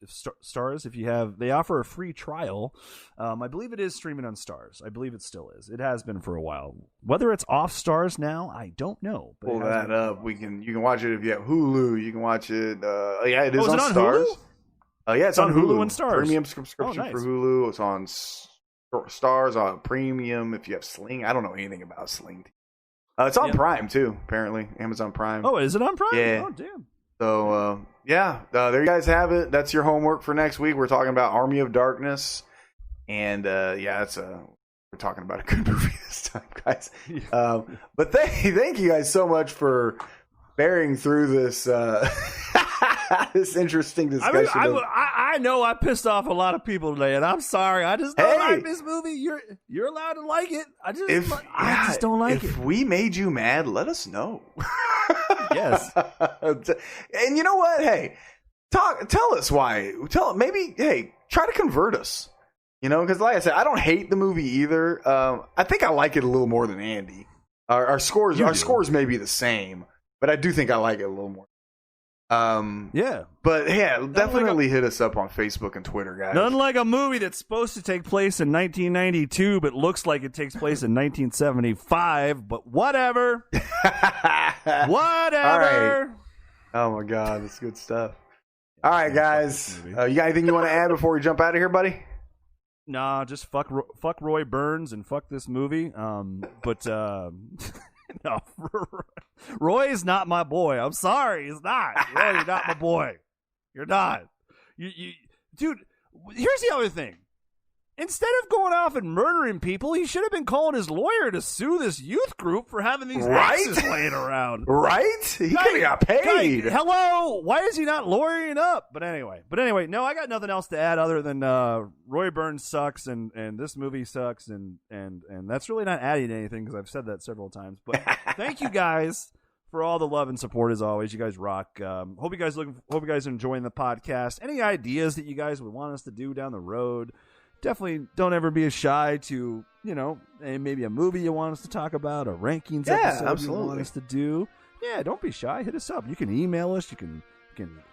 If Stars, if you have, they offer a free trial. I believe it is streaming on Stars. I believe it still is. It has been for a while. Whether it's off Stars now, I don't know. But pull that up. You can watch it if you have Hulu. You can watch it. It is on it Stars. Hulu? It's on Hulu and Stars. Premium subscription for Hulu. It's on Stars on Premium. If you have Sling, I don't know anything about Sling. It's on Prime too. Apparently, Amazon Prime. Oh, is it on Prime? Yeah. Oh, damn. So, there you guys have it. That's your homework for next week. We're talking about Army of Darkness. And, we're talking about a good movie this time, guys. But thank you guys so much for bearing through this this interesting discussion. I know I pissed off a lot of people today, and I'm sorry. I just don't like this movie. You're allowed to like it. I just don't like it. If we made you mad, let us know. Yes. And you know what? Hey, tell us why. Try to convert us. Because like I said, I don't hate the movie either. I think I like it a little more than Andy. Our scores may be the same, but I do think I like it a little more. But definitely hit us up on Facebook and Twitter, guys. Nothing like a movie that's supposed to take place in 1992, but looks like it takes place in 1975. But whatever. Whatever. All right. Oh my God, that's good stuff. All right, guys. You got anything you want to add before we jump out of here, buddy? Nah, just fuck Roy Burns and fuck this movie. No, Roy's not my boy. I'm sorry, he's not. Roy, you're not my boy. You're not. You, dude. Here's the other thing. Instead of going off and murdering people, he should have been calling his lawyer to sue this youth group for having these axes laying around. Right? He could have got paid. Hello? Why is he not lawyering up? But anyway, no, I got nothing else to add other than Roy Burns sucks and this movie sucks and that's really not adding anything because I've said that several times. But thank you guys for all the love and support as always. You guys rock. Hope you guys are enjoying the podcast. Any ideas that you guys would want us to do down the road? Definitely don't ever be shy to, maybe a movie you want us to talk about, a rankings episode you want us to do. Yeah, don't be shy. Hit us up. You can email us. You can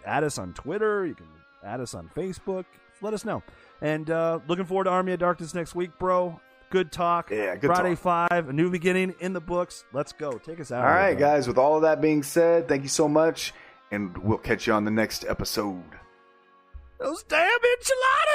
add us on Twitter. You can add us on Facebook. Let us know. And looking forward to Army of Darkness next week, bro. Good talk. Yeah, good Friday talk. 5, a new beginning in the books. Let's go. Take us out. All right, guys. With all of that being said, thank you so much. And we'll catch you on the next episode. Those damn enchiladas!